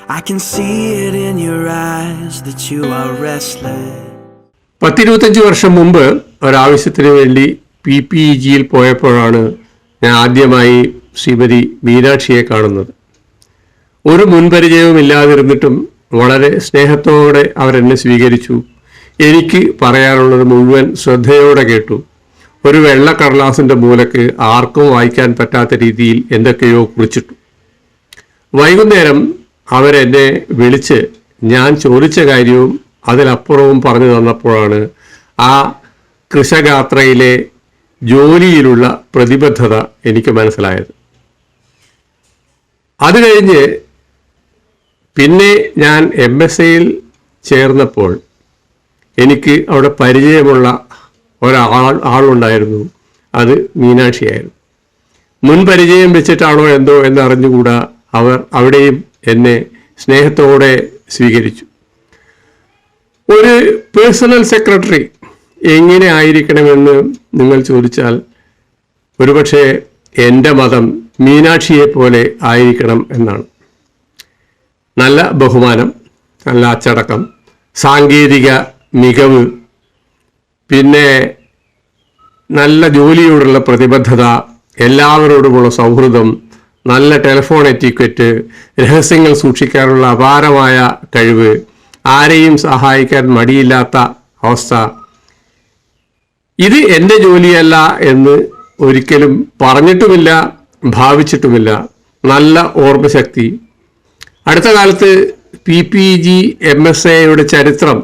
I can see it in your eyes that you are restless. 10-25 വർഷം മുമ്പ് ഒരാവശ്യത്തിന് വേണ്ടി PPEGയിൽ പോയപ്പോഴാണ് ഞാൻ ആദ്യമായി ശ്രീമതി മീനാക്ഷിയെ കാണുന്നത്. ഒരു മുൻപരിചയവുമില്ലാതിരുന്നിട്ടും വളരെ സ്നേഹത്തോടെ അവരെന്നെ സ്വീകരിച്ചു. എനിക്ക് പറയാനുള്ളത് മുഴുവൻ ശ്രദ്ധയോടെ കേട്ടു. ഒരു വെള്ള കടലാസിൻ്റെ മൂലക്ക് ആർക്കും വായിക്കാൻ പറ്റാത്ത രീതിയിൽ എന്തൊക്കെയോ കുറിച്ചിട്ടു. വൈകുന്നേരം അവരെന്നെ വിളിച്ച് ഞാൻ ചോദിച്ച കാര്യവും അതിലപ്പുറവും പറഞ്ഞു തന്നപ്പോഴാണ് ആ കൃശഗാത്രയിലെ ജോലിയിലുള്ള പ്രതിബദ്ധത എനിക്ക് മനസ്സിലായത്. അത് കഴിഞ്ഞ് പിന്നെ ഞാൻ MSAയിൽ ചേർന്നപ്പോൾ എനിക്ക് അവിടെ പരിചയമുള്ള ആളുണ്ടായിരുന്നു. അത് മീനാക്ഷിയായിരുന്നു. മുൻപരിചയം വെച്ചിട്ടാണോ എന്തോ എന്നറിഞ്ഞുകൂടാ അവർ അവിടെയും എന്നെ സ്നേഹത്തോടെ സ്വീകരിച്ചു. ഒരു പേഴ്സണൽ സെക്രട്ടറി എങ്ങനെ ആയിരിക്കണമെന്ന് നിങ്ങൾ ചോദിച്ചാൽ ഒരുപക്ഷെ എൻ്റെ മതം മീനാക്ഷിയെ പോലെ ആയിരിക്കണം എന്നാണ്. നല്ല ബഹുമാനം, നല്ല അച്ചടക്കം, സാങ്കേതിക മികവ്, പിന്നെ നല്ല ജോലിയോടുള്ള പ്രതിബദ്ധത, എല്ലാവരോടുമുള്ള സൗഹൃദം, നല്ല ടെലിഫോൺ എറ്റിക്വറ്റ്, രഹസ്യങ്ങൾ സൂക്ഷിക്കാനുള്ള അപാരമായ കഴിവ്, ആരെയും സഹായിക്കാൻ മടിയില്ലാത്ത അവസ്ഥ. ഇത് എൻ്റെ ജോലിയല്ല എന്ന് ഒരിക്കലും പറഞ്ഞിട്ടുമില്ല, ഭാവിച്ചിട്ടുമില്ല. നല്ല ഓർമ്മശക്തി. അടുത്ത കാലത്ത് PPEG MSAയുടെ ചരിത്രം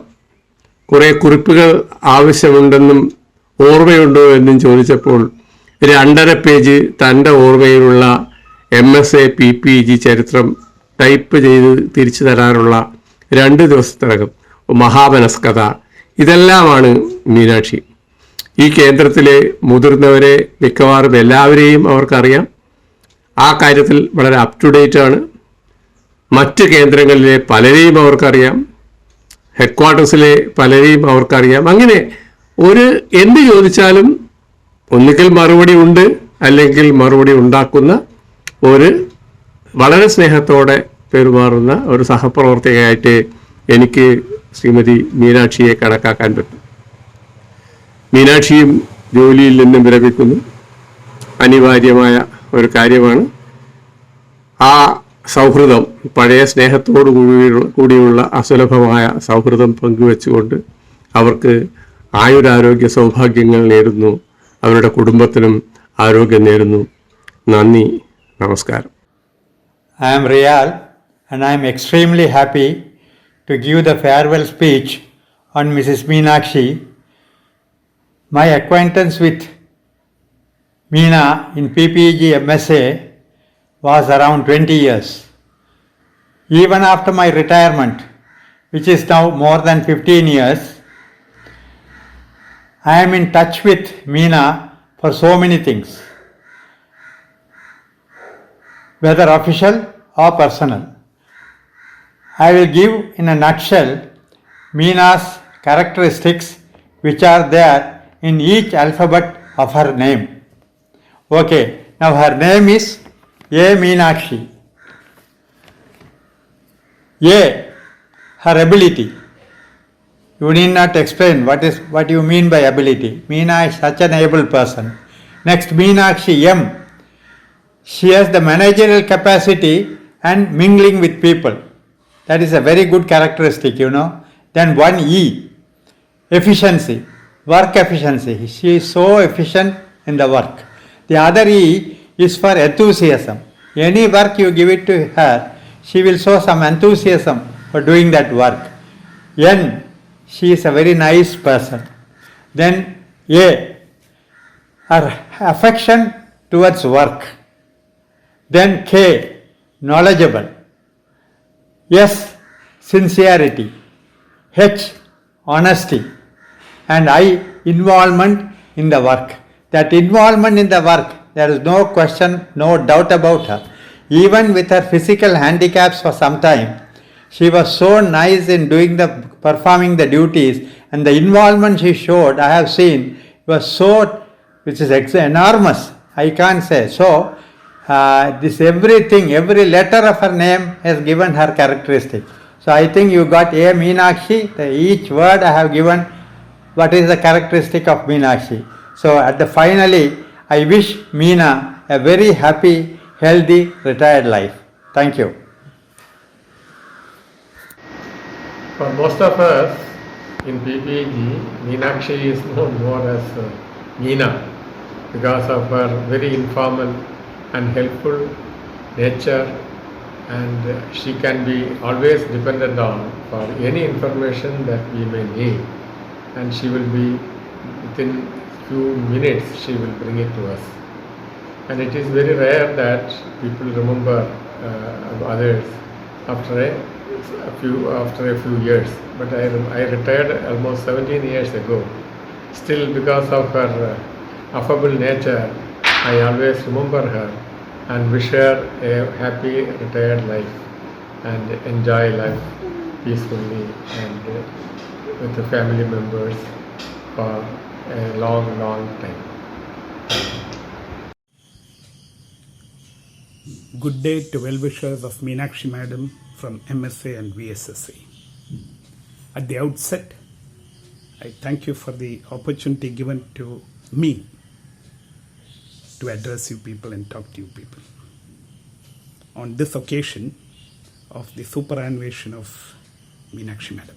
കുറേ കുറിപ്പുകൾ ആവശ്യമുണ്ടെന്നും ഓർമ്മയുണ്ടോ എന്നും ചോദിച്ചപ്പോൾ 2.5 പേജ് തൻ്റെ ഓർമ്മയിലുള്ള MSA PPEG ചരിത്രം ടൈപ്പ് ചെയ്ത് തിരിച്ചു തരാനുള്ള 2 ദിവസത്തിനകം മഹാമനസ്കത. ഇതെല്ലാമാണ് മീനാക്ഷി. ഈ കേന്ദ്രത്തിലെ മുതിർന്നവരെ മിക്കവാറും എല്ലാവരെയും അവർക്കറിയാം. ആ കാര്യത്തിൽ വളരെ അപ് ടു ഡേറ്റ് ആണ്. മറ്റ് കേന്ദ്രങ്ങളിലെ പലരെയും അവർക്കറിയാം, ഹെഡ്ക്വാർട്ടേഴ്സിലെ പലരെയും അവർക്കറിയാം. അങ്ങനെ എന്ത് ചോദിച്ചാലും ഒന്നുകിൽ മറുപടി ഉണ്ട്, അല്ലെങ്കിൽ മറുപടി ഉണ്ടാക്കുന്ന വളരെ സ്നേഹത്തോടെ പെരുമാറുന്ന ഒരു സഹപ്രവർത്തകയായിട്ട് എനിക്ക് ശ്രീമതി മീനാക്ഷിയെ കണക്കാക്കാൻ പറ്റും. മീനാക്ഷിയും ജോലിയിൽ നിന്നും വിരമിക്കുന്നു. അനിവാര്യമായ ഒരു കാര്യമാണ്. ആ സൗഹൃദം, പഴയ സ്നേഹത്തോടു കൂടിയുള്ള അസുലഭമായ സൗഹൃദം പങ്കുവെച്ചുകൊണ്ട് അവർക്ക് ആയുരാരോഗ്യ സൗഭാഗ്യങ്ങൾ നേരുന്നു. അവരുടെ കുടുംബത്തിനും ആരോഗ്യം നേരുന്നു. നന്ദി, നമസ്കാരം. I am Riyal and I am extremely happy to give the farewell speech on Mrs. Meenakshi. My acquaintance with Meena in PPEG MSA was around 20 years. Even after my retirement, which is now more than 15 years, I am in touch with Meena for so many things, whether official or personal. I will give in a nutshell Meena's characteristics which are there in each alphabet of her name. Okay, now her name is A. Meenakshi. A, her ability. You need not explain what you mean by ability. Meena is such an able person. Next, Meenakshi M. She has the managerial capacity and mingling with people. That is a very good characteristic, you know. Then 1E, efficiency, work efficiency. She is so efficient in the work. The other E is for enthusiasm. Any work you give it to her, she will show some enthusiasm for doing that work. N, she is a very nice person. Then A, her affection towards work. Then K, knowledgeable. S, sincerity. H, honesty. And I, involvement in the work. That involvement in the work, there is no question, no doubt about her. Even with her physical handicaps for some time, she was so nice in performing the duties, and the involvement she showed, I have seen, was so, which is enormous, I can't say. So, this everything, every letter of her name has given her characteristic. So I think you got A Meenakshi, each word I have given what is the characteristic of Meenakshi. So at the finally, I wish Meena a very happy, healthy, retired life. Thank you. For most of us in PPG, Meenakshi is known more as Meena because of her very informal and helpful nature, and she can be always depended on for any information that we may need, and she will be within few minutes she will bring it to us. And it is very rare that people remember others after a few years. But I retired almost 17 years ago. Still, because of her affable nature, I always remember her and wish her a happy retired life and enjoy life peacefully and with the family members for a long, long time. Good day to well-wishers of Meenakshi Madam from MSA and VSSC. At the outset, I thank you for the opportunity given to me to address you people and talk to you people. On this occasion of the superannuation of Meenakshi Madam,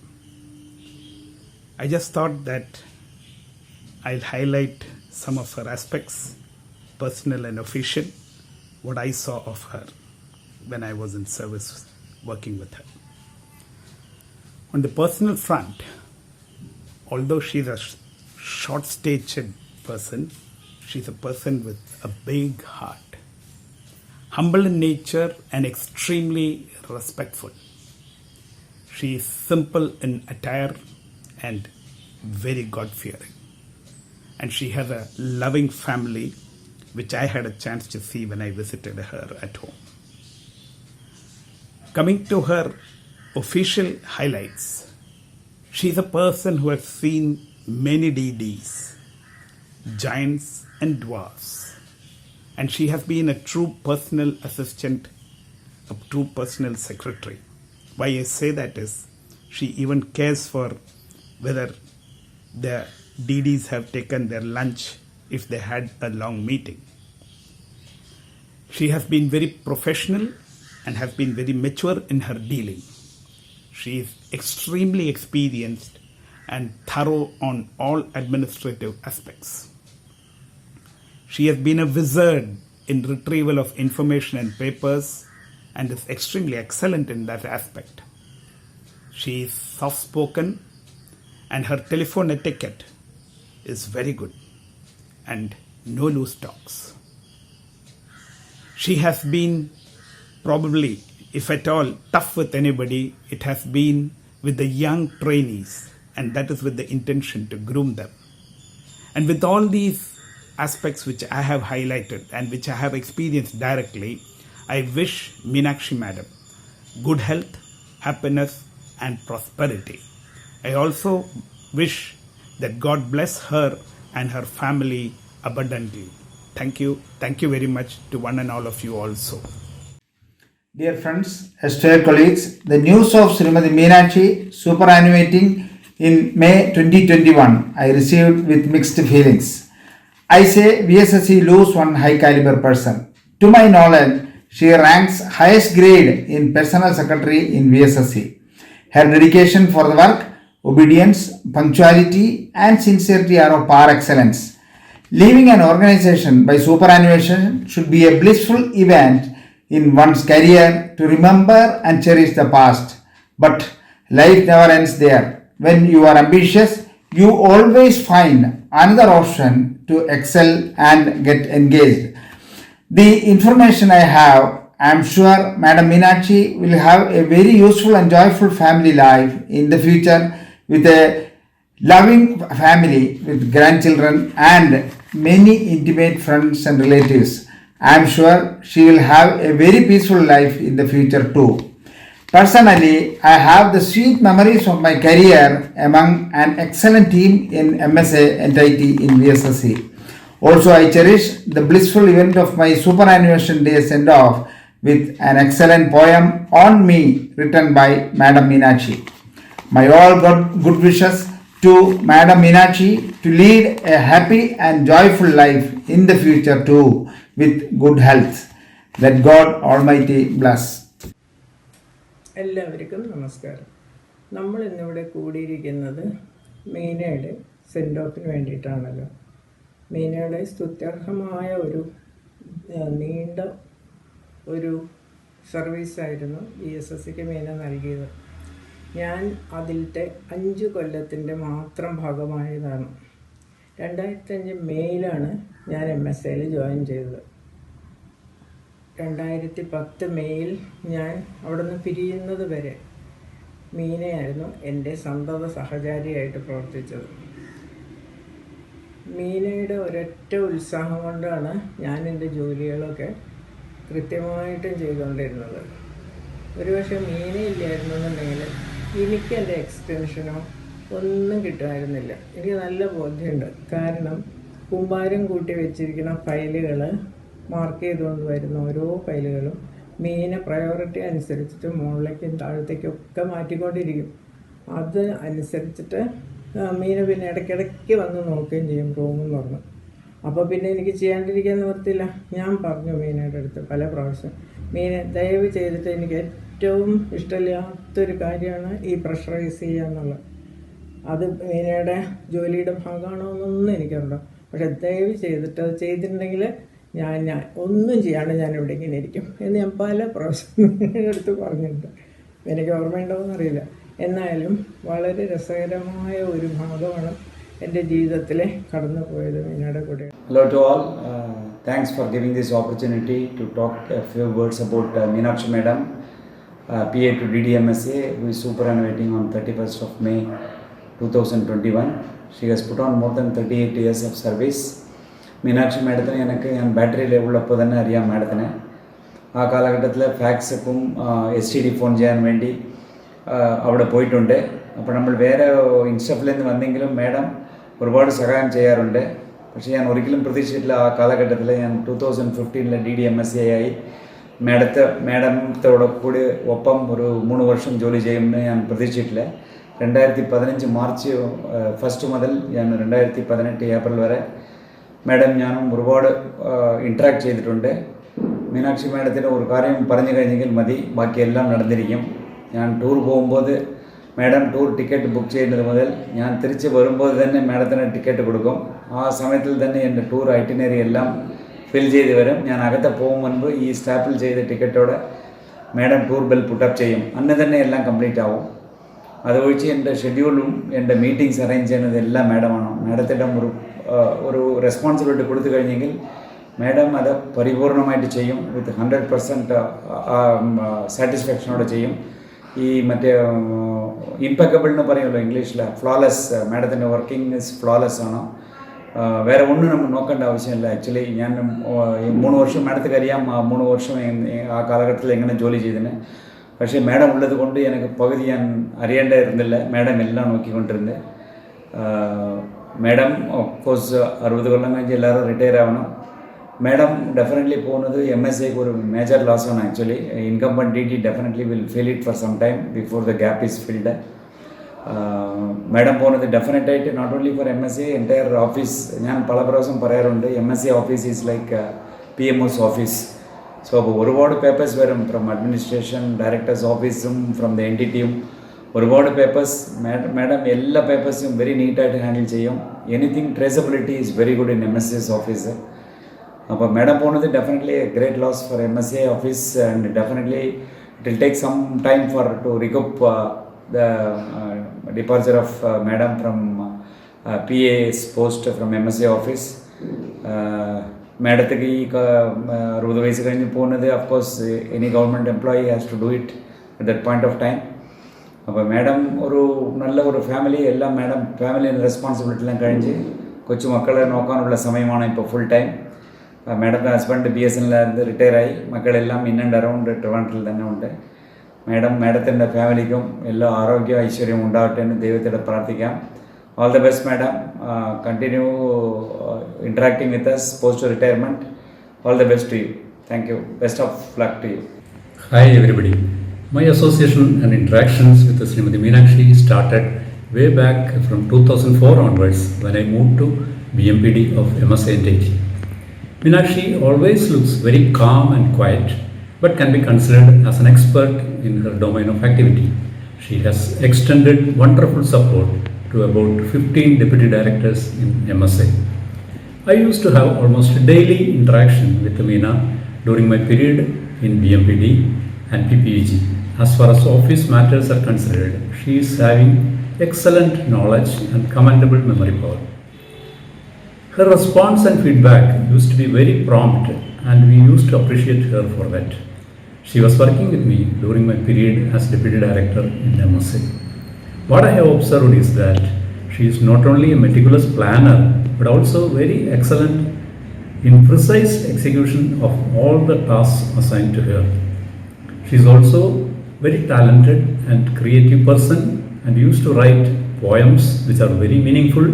I just thought that I'll highlight some of her aspects, personal and official, what I saw of her when I was in service working with her. On the personal front, although she's a short-statured person, she's a person with a big heart, humble in nature and extremely respectful. She is simple in attire and very God-fearing. And she has a loving family, which I had a chance to see when I visited her at home. Coming to her official highlights, she's a person who has seen many deities, giants and dwarfs, and she has been a true personal assistant, a true personal secretary. Why I say that is, she even cares for whether the deities have taken their lunch if they had a long meeting. She has been very professional and has been very mature in her dealing. She is extremely experienced and thorough on all administrative aspects. She has been a wizard in retrieval of information and papers and is extremely excellent in that aspect. She is soft-spoken and her telephone etiquette is very good and no loose talks. She has been probably, if at all, tough with anybody. It has been with the young trainees, and that is with the intention to groom them. And with all these aspects which I have highlighted and which I have experienced directly, I wish Meenakshi Madam good health, happiness and prosperity. I also wish that God bless her and her family abundantly. Thank you. Thank you very much to one and all of you also. Dear friends, esteemed colleagues, the news of Srimati Meenakshi superannuating in May 2021 I received with mixed feelings. I say VSSC lose one high caliber person. To my knowledge, she ranks highest grade in personal secretary in VSSC. Her dedication for the work, obedience, punctuality and sincerity are of par excellence. Leaving an organization by superannuation should be a blissful event in one's career to remember and cherish the past. But life never ends there. When you are ambitious, you always find another option to excel and get engaged. The information I have, I am sure Madam Meenakshi will have a very useful and joyful family life in the future with a loving family with grandchildren and many intimate friends and relatives. I am sure she will have a very peaceful life in the future too. Personally, I have the sweet memories of my career among an excellent team in MSA and IT in VSSC. Also, I cherish the blissful event of my superannuation day send off with an excellent poem on me written by Madam Meenakshi. My all good wishes to Madam Meenakshi to lead a happy and joyful life in the future too, with good health. Let God Almighty bless. എല്ലാവർക്കും നമസ്കാരം. നമ്മൾ ഇന്നിവിടെ കൂടിയിരിക്കുന്നത് മീനയുടെ send ഓഫിന് വേണ്ടിയിട്ടാണല്ലോ. മീനയുടെ സ്തുത്യർഹമായ ഒരു നീണ്ട ഒരു സർവീസായിരുന്നു ESSക്ക് മീന നൽകിയത്. ഞാൻ അതിലത്തെ 5 കൊല്ലത്തിൻ്റെ മാത്രം ഭാഗമായതാണ്. 2005 മെയ്യിലാണ് ഞാൻ MSAയിൽ ജോയിൻ ചെയ്തത്. 2010 മെയ്യിൽ ഞാൻ അവിടെ നിന്ന് പിരിയുന്നത് വരെ മീനയായിരുന്നു എൻ്റെ സന്തത സഹചാരിയായിട്ട് പ്രവർത്തിച്ചത്. മീനയുടെ ഒരൊറ്റ ഉത്സാഹം കൊണ്ടാണ് ഞാൻ എൻ്റെ ജോലികളൊക്കെ കൃത്യമായിട്ടും ചെയ്തുകൊണ്ടിരുന്നത്. ഒരുപക്ഷെ മീനയില്ലായിരുന്നെന്നുണ്ടെങ്കിൽ എനിക്ക് എൻ്റെ എക്സ്റ്റൻഷനോ ഒന്നും കിട്ടുമായിരുന്നില്ല. എനിക്ക് നല്ല ബോധ്യമുണ്ട്. കാരണം കുമ്പാരം കൂട്ടി വെച്ചിരിക്കുന്ന ഫയലുകൾ മാർക്ക് ചെയ്തുകൊണ്ട് വരുന്ന ഓരോ ഫയലുകളും മീനെ പ്രയോറിറ്റി അനുസരിച്ചിട്ട് മുകളിലേക്കും താഴത്തേക്കും ഒക്കെ മാറ്റിക്കൊണ്ടിരിക്കും. അത് അനുസരിച്ചിട്ട് മീനെ പിന്നെ ഇടയ്ക്കിടയ്ക്ക് വന്ന് നോക്കുകയും ചെയ്യും റൂമെന്ന് പറഞ്ഞു. അപ്പോൾ പിന്നെ എനിക്ക് ചെയ്യാണ്ടിരിക്കാൻ നിവർത്തില്ല. ഞാൻ പറഞ്ഞു മീനയുടെ അടുത്ത് പല പ്രാവശ്യം, മീനെ ദയവ് ചെയ്തിട്ട് എനിക്ക് ഏറ്റവും ഇഷ്ടമില്ലാത്തൊരു കാര്യമാണ് ഈ പ്രഷറൈസ് ചെയ്യുക എന്നുള്ളത്. അത് മീനയുടെ ജോലിയുടെ ഭാഗമാണോ എന്നൊന്നും എനിക്കുണ്ടോ, പക്ഷെ ദയവ് ചെയ്തിട്ട് അത് ചെയ്തിട്ടുണ്ടെങ്കിൽ ഞാൻ ഒന്നും ചെയ്യാണ്ട് ഞാനിവിടെ ഇങ്ങനെ ഇരിക്കും എന്ന് ഞാൻ പല പ്രാവശ്യം അടുത്ത് പറഞ്ഞിട്ടുണ്ട്. എനിക്ക് ഓർമ്മയുണ്ടോയെന്നറിയില്ല. എന്നാലും വളരെ രസകരമായ ഒരു ഭാഗമാണ് എൻ്റെ ജീവിതത്തിലെ കടന്നു പോയത് മീനയുടെ കൂടെ. Hello to all. Thanks for giving this opportunity to talk a few words about Meenakshi Madam, PA to DDMSA, who is superannuating on 31st of May 2021. She has put on more than 38 years of service. Meenakshi മാഡത്തിനെ ഞാൻ battery ലെവലുള്ളപ്പോൾ തന്നെ അറിയാം മാഡത്തിനെ. ആ കാലഘട്ടത്തിൽ ഫാക്സക്കും STD phone ചെയ്യാൻ വേണ്ടി അവിടെ പോയിട്ടുണ്ട്. അപ്പോൾ നമ്മൾ വേറെ ഇൻസ്റ്റഫിൽ നിന്ന് വന്നെങ്കിലും മാഡം ഒരുപാട് സഹായം ചെയ്യാറുണ്ട്. പക്ഷേ ഞാൻ ഒരിക്കലും പ്രതീക്ഷിച്ചിട്ടില്ല ആ കാലഘട്ടത്തിൽ ഞാൻ 2015 DDMSA ആയി മാഡത്തോടെ കൂടി ഒപ്പം ഒരു 3 വർഷം ജോലി ചെയ്യുമെന്ന് ഞാൻ പ്രതീക്ഷിച്ചിട്ടില്ല. 2015 മാർച്ച് 1 മുതൽ ഞാൻ 2018 ഏപ്രിൽ വരെ മാഡം ഞാനും ഒരുപാട് ഇൻട്രാക്ട് ചെയ്തിട്ടുണ്ട്. മീനാക്ഷി മാഡത്തിന് ഒരു കാര്യം പറഞ്ഞു കഴിഞ്ഞെങ്കിൽ മതി, ബാക്കിയെല്ലാം നടന്നിരിക്കും. ഞാൻ ടൂർ പോകുമ്പോൾ മാഡം ടൂർ ടിക്കറ്റ് ബുക്ക് ചെയ്യുന്നത് മുതൽ ഞാൻ തിരിച്ച് വരുമ്പോൾ തന്നെ മാഡത്തിന് ടിക്കറ്റ് കൊടുക്കും. ആ സമയത്തിൽ തന്നെ എൻ്റെ ടൂർ ഐറ്റിനറി എല്ലാം ഫിൽ ചെയ്ത് വരും. ഞാൻ അകത്ത് പോകും മുൻപ് ഈ സ്റ്റാപ്പിൽ ചെയ്ത ടിക്കറ്റോടെ മാഡം ടൂർ ബെൽ പുട്ടപ്പ് ചെയ്യും. അന്ന് തന്നെ എല്ലാം കംപ്ലീറ്റ് ആവും. അതൊഴിച്ച് എൻ്റെ ഷെഡ്യൂളും എൻ്റെ മീറ്റിംഗ്സ് അറേഞ്ച് ചെയ്യുന്നത് എല്ലാം മാഡമാണ്. മാഡത്തിൻ്റെ ഒരു റെസ്പോൺസിബിലിറ്റി കൊടുത്തു കഴിഞ്ഞെങ്കിൽ മാഡം അത് പരിപൂർണമായിട്ട് ചെയ്യും. വിത്ത് 100% സാറ്റിസ്ഫാക്ഷനോടെ ചെയ്യും. ഈ മറ്റേ ഇംപെക്കബിൾ എന്ന് പറയുമല്ലോ ഇംഗ്ലീഷിൽ, ഫ്ലോലെസ്. മാഡത്തിൻ്റെ വർക്കിംഗ് ഇസ് ഫ്ലോലെസ് ആണ്. വേറെ ഒന്നും നമ്മൾ നോക്കേണ്ട ആവശ്യമില്ല. ആക്ച്വലി ഞാൻ 3 വർഷം മാഡത്തിന് അറിയാം, 3 വർഷം ആ കാലഘട്ടത്തിൽ എങ്ങനെ ജോലി ചെയ്തതിന്. പക്ഷേ മാഡം ഉള്ളത് കൊണ്ട് എനിക്ക് പകുതി ഞാൻ അറിയേണ്ടായിരുന്നില്ല. മാഡം എല്ലാം നോക്കിക്കൊണ്ടിരുന്നത്. മാഡം ഓഫ്കോഴ്സ് 60 കൊല്ലം കഴിഞ്ഞ് എല്ലാവരും റിട്ടയർ ആവണം. മാഡം ഡെഫിനറ്റ്ലി പോകുന്നത് MSAക്ക് ഒരു മേജർ ലോസ് ആണ്. Actually incumbent DD definitely will feel it for some time before the gap is filled. Madam പോകുന്നത് ഡെഫിനറ്റായിട്ട് not only for MSA, entire office. ഞാൻ പല പ്രാവശ്യം പറയാറുണ്ട്, MSA office is like PMO's office. So അപ്പോൾ ഒരുപാട് papers വരും ഫ്രം അഡ്മിനിസ്ട്രേഷൻ, ഡയറക്ടേഴ്സ് ഓഫീസും ഫ്രം ദ എൻറ്റിറ്റിയും. ഒരുപാട് പേപ്പേഴ്സ്. മാഡം എല്ലാ പേപ്പേഴ്സും വെരി നീറ്റായിട്ട് ഹാൻഡിൽ ചെയ്യും. Anything traceability is very good in MSA's office. അപ്പോൾ മാഡം പോകുന്നത് definitely a great loss for MSA office. And definitely it will take some time for to recoup the departure of madam from PA's post from MSA office. മാഡത്തേക്ക് ഈ 60 വയസ്സ് കഴിഞ്ഞ് പോകുന്നത് of course any government employee has to do it at that point of time. അപ്പോൾ madam നല്ല ഒരു family, എല്ലാം madam family responsibility എല്ലാം കഴിഞ്ഞ് കൊച്ചുമക്കളെ നോക്കാനുള്ള സമയമാണ് ഇപ്പോൾ ഫുൾ ടൈം. മാഡത്തെ ഹസ്ബൻഡ് BSNL റിട്ടയർ ആയി. മക്കളെല്ലാം ഇൻ ആൻഡ് അറൗണ്ട് ട്രിവാൻഡ്രത്തിൽ തന്നെ ഉണ്ട്. മാഡത്തിൻ്റെ ഫാമിലിക്കും എല്ലാ ആരോഗ്യ ഐശ്വര്യവും ഉണ്ടാകട്ടെ എന്ന് ദൈവത്തോട് പ്രാർത്ഥിക്കാം. All the best, madam. Continue interacting with us post retirement. All the best to you. Thank you. Best of luck to you. Hi everybody. My association and interactions with Srimati Meenakshi started way back from 2004 onwards when I moved to BMPD of MSA and IT. Meenakshi always looks very calm and quiet, but can be considered as an expert in her domain of activity. She has extended wonderful support to about 15 deputy directors in MSA. I used to have almost daily interaction with Meena during my period in BMPD and PPEG. As far as office matters are considered, she is having excellent knowledge and commendable memory power. Her response and feedback used to be very prompt, and we used to appreciate her for that. She was working with me during my period as Deputy Director in MSA. What I have observed is that she is not only a meticulous planner, but also very excellent in precise execution of all the tasks assigned to her. She is also very talented and creative person and used to write poems which are very meaningful,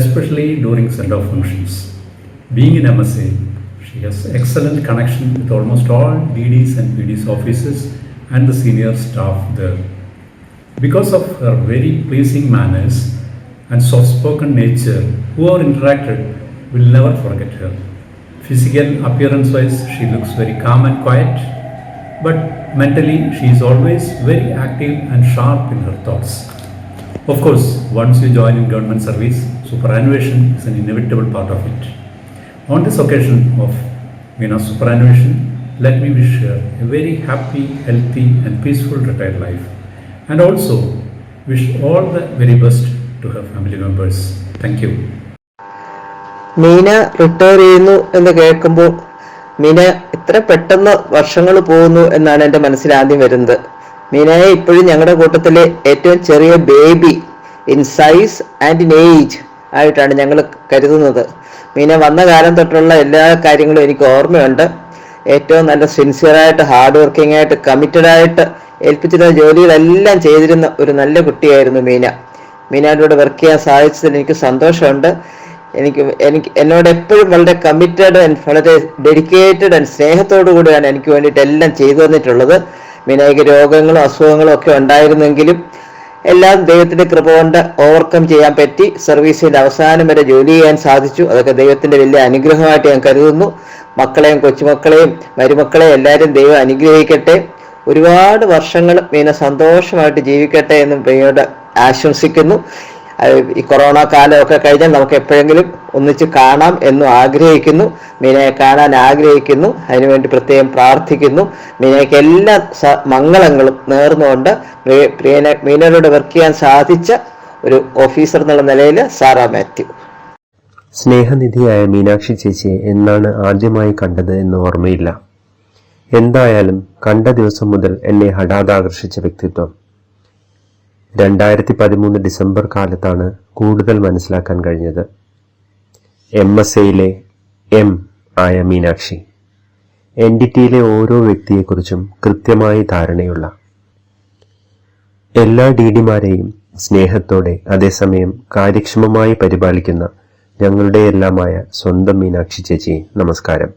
especially during send-off functions. Being in MSA, she has excellent connection with almost all DDs and PDs offices and the senior staff there. Because of her very pleasing manners and soft-spoken nature, whoever interacted will never forget her. Physical appearance-wise, she looks very calm and quiet, but mentally she is always very active and sharp in her thoughts. Of course, once you join in government service, superannuation is an inevitable part of it. On this occasion of Meena's superannuation, let me wish her a very happy, healthy and peaceful retired life, and also wish all the very best to her family members. Thank you. Meena retire ചെയ്യുന്നു എന്ന് കേൾക്കുമ്പോൾ മീന ഇത്ര പെട്ടെന്ന് വർഷങ്ങൾ പോകുന്നു എന്നാണ് എൻ്റെ മനസ്സിൽ ആദ്യം വരുന്നത്. മീനയെ ഇപ്പോഴും ഞങ്ങളുടെ കൂട്ടത്തിലെ ഏറ്റവും ചെറിയ baby in size and in age ആയിട്ടാണ് ഞങ്ങൾ കരുതുന്നത്. മീന വന്ന കാലം തൊട്ടുള്ള എല്ലാ കാര്യങ്ങളും എനിക്ക് ഓർമ്മയുണ്ട്. ഏറ്റവും നല്ല സിൻസിയറായിട്ട് ഹാർഡ് വർക്കിംഗ് ആയിട്ട് കമ്മിറ്റഡ് ആയിട്ട് ഏൽപ്പിച്ചിരുന്ന ജോലികളെല്ലാം ചെയ്തിരുന്ന ഒരു നല്ല കുട്ടിയായിരുന്നു മീന. മീനയോട് വർക്ക് ചെയ്യാൻ സാധിച്ചതിൽ എനിക്ക് സന്തോഷമുണ്ട്. എന്നോട് എപ്പോഴും വളരെ കമ്മിറ്റഡ് ആൻഡ് വളരെ ഡെഡിക്കേറ്റഡ് ആൻഡ് സ്നേഹത്തോടു കൂടിയാണ് എനിക്ക് വേണ്ടിയിട്ട് എല്ലാം ചെയ്തു തന്നിട്ടുള്ളത്. മീനയ്ക്ക് രോഗങ്ങളും അസുഖങ്ങളും ഒക്കെ ഉണ്ടായിരുന്നെങ്കിലും എല്ലാം ദൈവത്തിൻ്റെ കൃപ കൊണ്ട് ഓവർകം ചെയ്യാൻ പറ്റി. സർവീസിൻ്റെ അവസാനം വരെ ജോലി ചെയ്യാൻ സാധിച്ചു. അതൊക്കെ ദൈവത്തിൻ്റെ വലിയ അനുഗ്രഹമായിട്ട് ഞാൻ കരുതുന്നു. മക്കളെയും കൊച്ചുമക്കളെയും മരുമക്കളെയും എല്ലാവരും ദൈവം അനുഗ്രഹിക്കട്ടെ. ഒരുപാട് വർഷങ്ങൾ മീന സന്തോഷമായിട്ട് ജീവിക്കട്ടെ എന്ന് മീനയോട് ആശംസിക്കുന്നു. ഈ കൊറോണ കാലമൊക്കെ കഴിഞ്ഞാൽ നമുക്ക് എപ്പോഴെങ്കിലും ഒന്നിച്ച് കാണാം എന്നും ആഗ്രഹിക്കുന്നു. മീനയെ കാണാൻ ആഗ്രഹിക്കുന്നു. അതിനുവേണ്ടി പ്രത്യേകം പ്രാർത്ഥിക്കുന്നു. മീനയ്ക്ക് എല്ലാ മംഗളങ്ങളും നേർന്നുകൊണ്ട് മീനയോട് വർക്ക് ചെയ്യാൻ സാധിച്ച ഒരു ഓഫീസർ എന്നുള്ള നിലയിൽ സാറാ മാത്യു. സ്നേഹനിധിയായ മീനാക്ഷി ചേച്ചിയെ എന്നാണ് ആദ്യമായി കണ്ടത് എന്ന് ഓർമ്മയില്ല. എന്തായാലും കണ്ട ദിവസം മുതൽ എന്നെ ഹഠാത് ആകർഷിച്ച വ്യക്തിത്വം. 2013 ഡിസംബർ കാലത്താണ് കൂടുതൽ മനസ്സിലാക്കാൻ കഴിഞ്ഞത്. MSAയിലെ എം ആയ മീനാക്ഷി, NDTയിലെ ഓരോ വ്യക്തിയെക്കുറിച്ചും കൃത്യമായി ധാരണയുള്ള, എല്ലാ DDമാരെയും സ്നേഹത്തോടെ അതേസമയം കാര്യക്ഷമമായി പരിപാലിക്കുന്ന ഞങ്ങളുടെ എല്ലാമായ സ്വന്തം മീനാക്ഷി ചേച്ചി, നമസ്കാരം.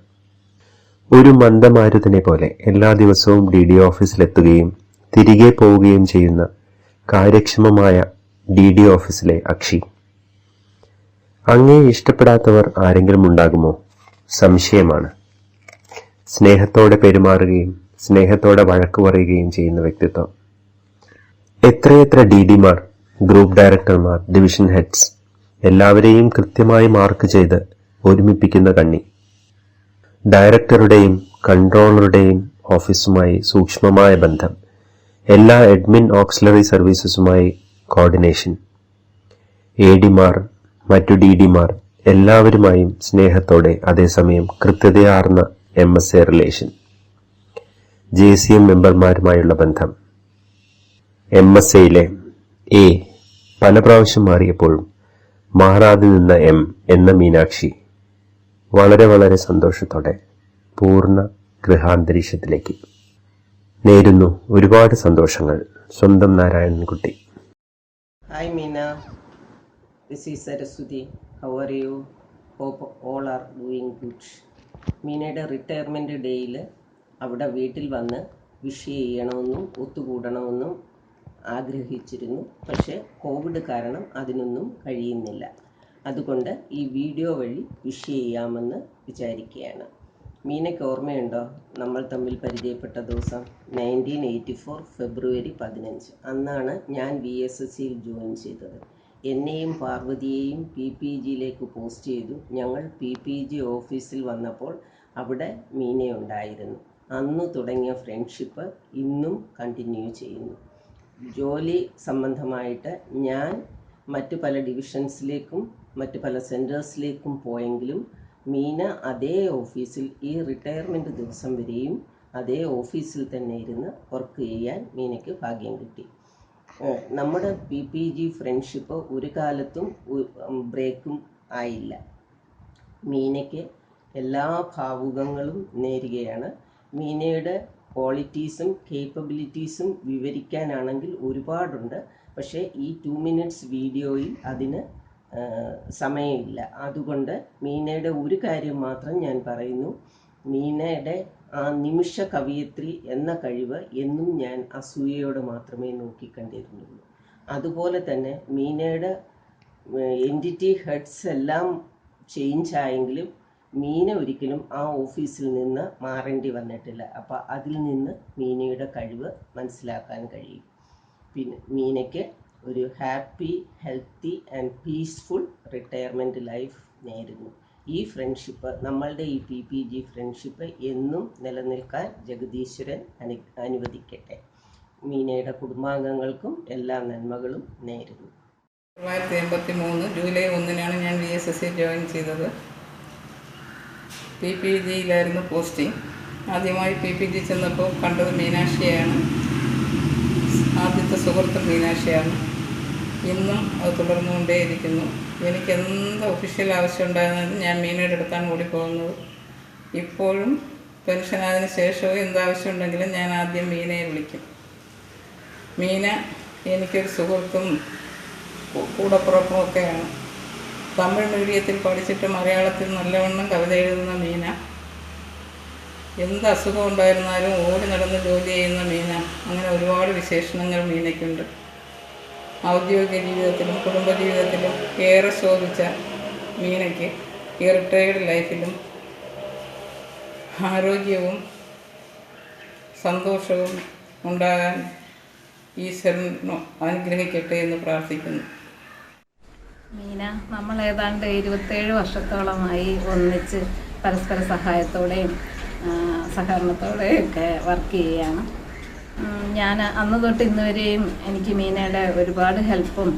ഒരു മന്ദമാരുതനെ പോലെ എല്ലാ ദിവസവും DD ഓഫീസിലെത്തുകയും തിരികെ പോവുകയും ചെയ്യുന്ന കാര്യക്ഷമമായ DD ഓഫീസിലെ അക്ഷി. അങ്ങേ ഇഷ്ടപ്പെടാത്തവർ ആരെങ്കിലും ഉണ്ടാകുമോ? സംശയമാണ്. സ്നേഹത്തോടെ പെരുമാറുകയും സ്നേഹത്തോടെ വഴക്കു പറയുകയും ചെയ്യുന്ന വ്യക്തിത്വം. എത്രയെത്ര DDമാർ, ഗ്രൂപ്പ് ഡയറക്ടർമാർ, ഡിവിഷൻ ഹെഡ്സ്, എല്ലാവരെയും കൃത്യമായി മാർക്ക് ചെയ്ത് ഒരുമിപ്പിക്കുന്ന കണ്ണി. ഡയറക്ടറുടെയും കൺട്രോളറുടെയും ഓഫീസുമായി സൂക്ഷ്മമായ ബന്ധം. എല്ലാ അഡ്മിൻ ഓക്സിലറി സർവീസസുമായി കോർഡിനേഷൻ. ADമാർ, മറ്റു DDമാർ എല്ലാവരുമായും സ്നേഹത്തോടെ അതേസമയം കൃത്യതയാർന്ന MSA റിലേഷൻ. JCM മെമ്പർമാരുമായുള്ള ബന്ധം. MSAയിലെ A പല പ്രാവശ്യം മാറിയപ്പോഴും മാറാതെ നിന്ന M എന്ന മീനാക്ഷി വളരെ വളരെ സന്തോഷത്തോടെ പൂർണ്ണ ഗൃഹാന്തരീക്ഷത്തിലേക്ക്. നേരുന്നു ഒരുപാട് സന്തോഷങ്ങൾ. സ്വന്തം Narayanankutty. Hi Meena, This is Saraswati. How are you? Hope all are doing good. മീനയുടെ റിട്ടയർമെൻറ്റ് ഡേയിൽ അവിടെ വീട്ടിൽ വന്ന് വിഷ് ചെയ്യണമെന്നും ഒത്തുകൂടണമെന്നും ആഗ്രഹിച്ചിരുന്നു. പക്ഷേ കോവിഡ് കാരണം അതിനൊന്നും കഴിയുന്നില്ല. അതുകൊണ്ട് ഈ വീഡിയോ വഴി വിഷ് ചെയ്യാമെന്ന് വിചാരിക്കുകയാണ്. മീനയ്ക്ക് ഓർമ്മയുണ്ടോ നമ്മൾ തമ്മിൽ പരിചയപ്പെട്ട ദിവസം? 1984 ഫെബ്രുവരി 15. അന്നാണ് ഞാൻ VSSCയിൽ ജോയിൻ ചെയ്തത്. എന്നെയും പാർവതിയെയും PPGയിലേക്ക് പോസ്റ്റ് ചെയ്തു. ഞങ്ങൾ PPG ഓഫീസിൽ വന്നപ്പോൾ അവിടെ മീനയുണ്ടായിരുന്നു. അന്ന് തുടങ്ങിയ ഫ്രണ്ട്ഷിപ്പ് ഇന്നും കണ്ടിന്യൂ ചെയ്യുന്നു. ജോലി സംബന്ധമായിട്ട് ഞാൻ മറ്റു പല ഡിവിഷൻസിലേക്കും മറ്റു പല സെൻറ്റേഴ്സിലേക്കും പോയെങ്കിലും മീന അതേ ഓഫീസിൽ ഈ റിട്ടയർമെൻറ്റ് ദിവസം വരെയും അതേ ഓഫീസിൽ തന്നെ ഇരുന്ന് വർക്ക് ചെയ്യാൻ മീനയ്ക്ക് ഭാഗ്യം കിട്ടി. നമ്മുടെ PPG ഫ്രണ്ട്ഷിപ്പ് ഒരു കാലത്തും ബ്രേക്കും ആയില്ല. മീനയ്ക്ക് എല്ലാ ഭാവുകങ്ങളും നേരുകയാണ്. മീനയുടെ ക്വാളിറ്റീസും കേപ്പബിലിറ്റീസും വിവരിക്കാനാണെങ്കിൽ ഒരുപാടുണ്ട്. പക്ഷേ ഈ 2 minutes വീഡിയോയിൽ അതിന് സമയമില്ല. അതുകൊണ്ട് മീനയുടെ ഒരു കാര്യം മാത്രം ഞാൻ പറയുന്നു. മീനയുടെ ആ നിമിഷ കവയിത്രി എന്ന കഴിവ് എന്നും ഞാൻ അസൂയയോടെ മാത്രമേ നോക്കിക്കണ്ടിരുന്നുള്ളൂ. അതുപോലെ തന്നെ മീനയുടെ എൻറ്റിറ്റി ഹെഡ്സ് എല്ലാം ചേഞ്ച് ആയെങ്കിലും മീന ഒരിക്കലും ആ ഓഫീസിൽ നിന്ന് മാറേണ്ടി വന്നിട്ടില്ല. അപ്പോൾ അതിൽ നിന്ന് മീനയുടെ കഴിവ് മനസ്സിലാക്കാൻ കഴിയും. പിന്നെ മീനയ്ക്ക് ഒരു happy, healthy and peaceful retirement life നേരുന്നു. ഈ ഫ്രണ്ട്ഷിപ്പ്, നമ്മളുടെ ഈ PPG ഫ്രണ്ട്ഷിപ്പ് എന്നും നിലനിൽക്കാൻ ജഗദീശ്വരൻ അനുവദിക്കട്ടെ. മീനയുടെ കുടുംബാംഗങ്ങൾക്കും എല്ലാ നന്മകളും നേരുന്നു. 1983 ജൂലൈ 1 ഞാൻ VSSC ജോയിൻ ചെയ്തത്. PPGയിലായിരുന്നു പോസ്റ്റിംഗ്. ആദ്യമായി PPG ചെന്നപ്പോൾ കണ്ടത് മീനാക്ഷിയാണ്. ആദ്യത്തെ സുഹൃത്തും മീനാക്ഷിയാണ്. ഇന്നും അത് തുടർന്നുകൊണ്ടേയിരിക്കുന്നു. എനിക്ക് എന്ത് ഒഫീഷ്യൽ ആവശ്യം ഉണ്ടായിരുന്നാലും ഞാൻ മീനയുടെ അടുത്താണ് ഓടിപ്പോകുന്നത്. ഇപ്പോഴും പെൻഷനായതിനു ശേഷവും എന്താവശ്യം ഉണ്ടെങ്കിലും ഞാൻ ആദ്യം മീനയെ വിളിക്കും. മീന എനിക്കൊരു സുഹൃത്തും കൂടപ്പുറപ്പും ഒക്കെയാണ്. തമിഴ് മീഡിയത്തിൽ പഠിച്ചിട്ട് മലയാളത്തിൽ നല്ലവണ്ണം കവിത എഴുതുന്ന മീന, എന്ത് അസുഖം ഉണ്ടായിരുന്നാലും ഓടി നടന്ന് ജോലി ചെയ്യുന്ന മീന. അങ്ങനെ ഒരുപാട് വിശേഷണങ്ങൾ മീനയ്ക്കുണ്ട്. ഔദ്യോഗിക ജീവിതത്തിലും കുടുംബജീവിതത്തിലും ഏറെ ശോഭിച്ച മീനയ്ക്ക് ഈ റിട്ടയേർഡ് ലൈഫിലും ആരോഗ്യവും സന്തോഷവും ഉണ്ടാകാൻ ഈശ്വരൻ അനുഗ്രഹിക്കട്ടെ എന്ന് പ്രാർത്ഥിക്കുന്നു. മീന, നമ്മൾ ഏതാണ്ട് 27 വർഷത്തോളമായി ഒന്നിച്ച് പരസ്പര സഹായത്തോടെയും സഹകരണത്തോടെയൊക്കെ വർക്ക് ചെയ്യുകയാണ്. ഞാൻ അന്ന് തൊട്ട് ഇന്ന് വരെയും എനിക്ക് മീനയുടെ ഒരുപാട് ഹെൽപ്പും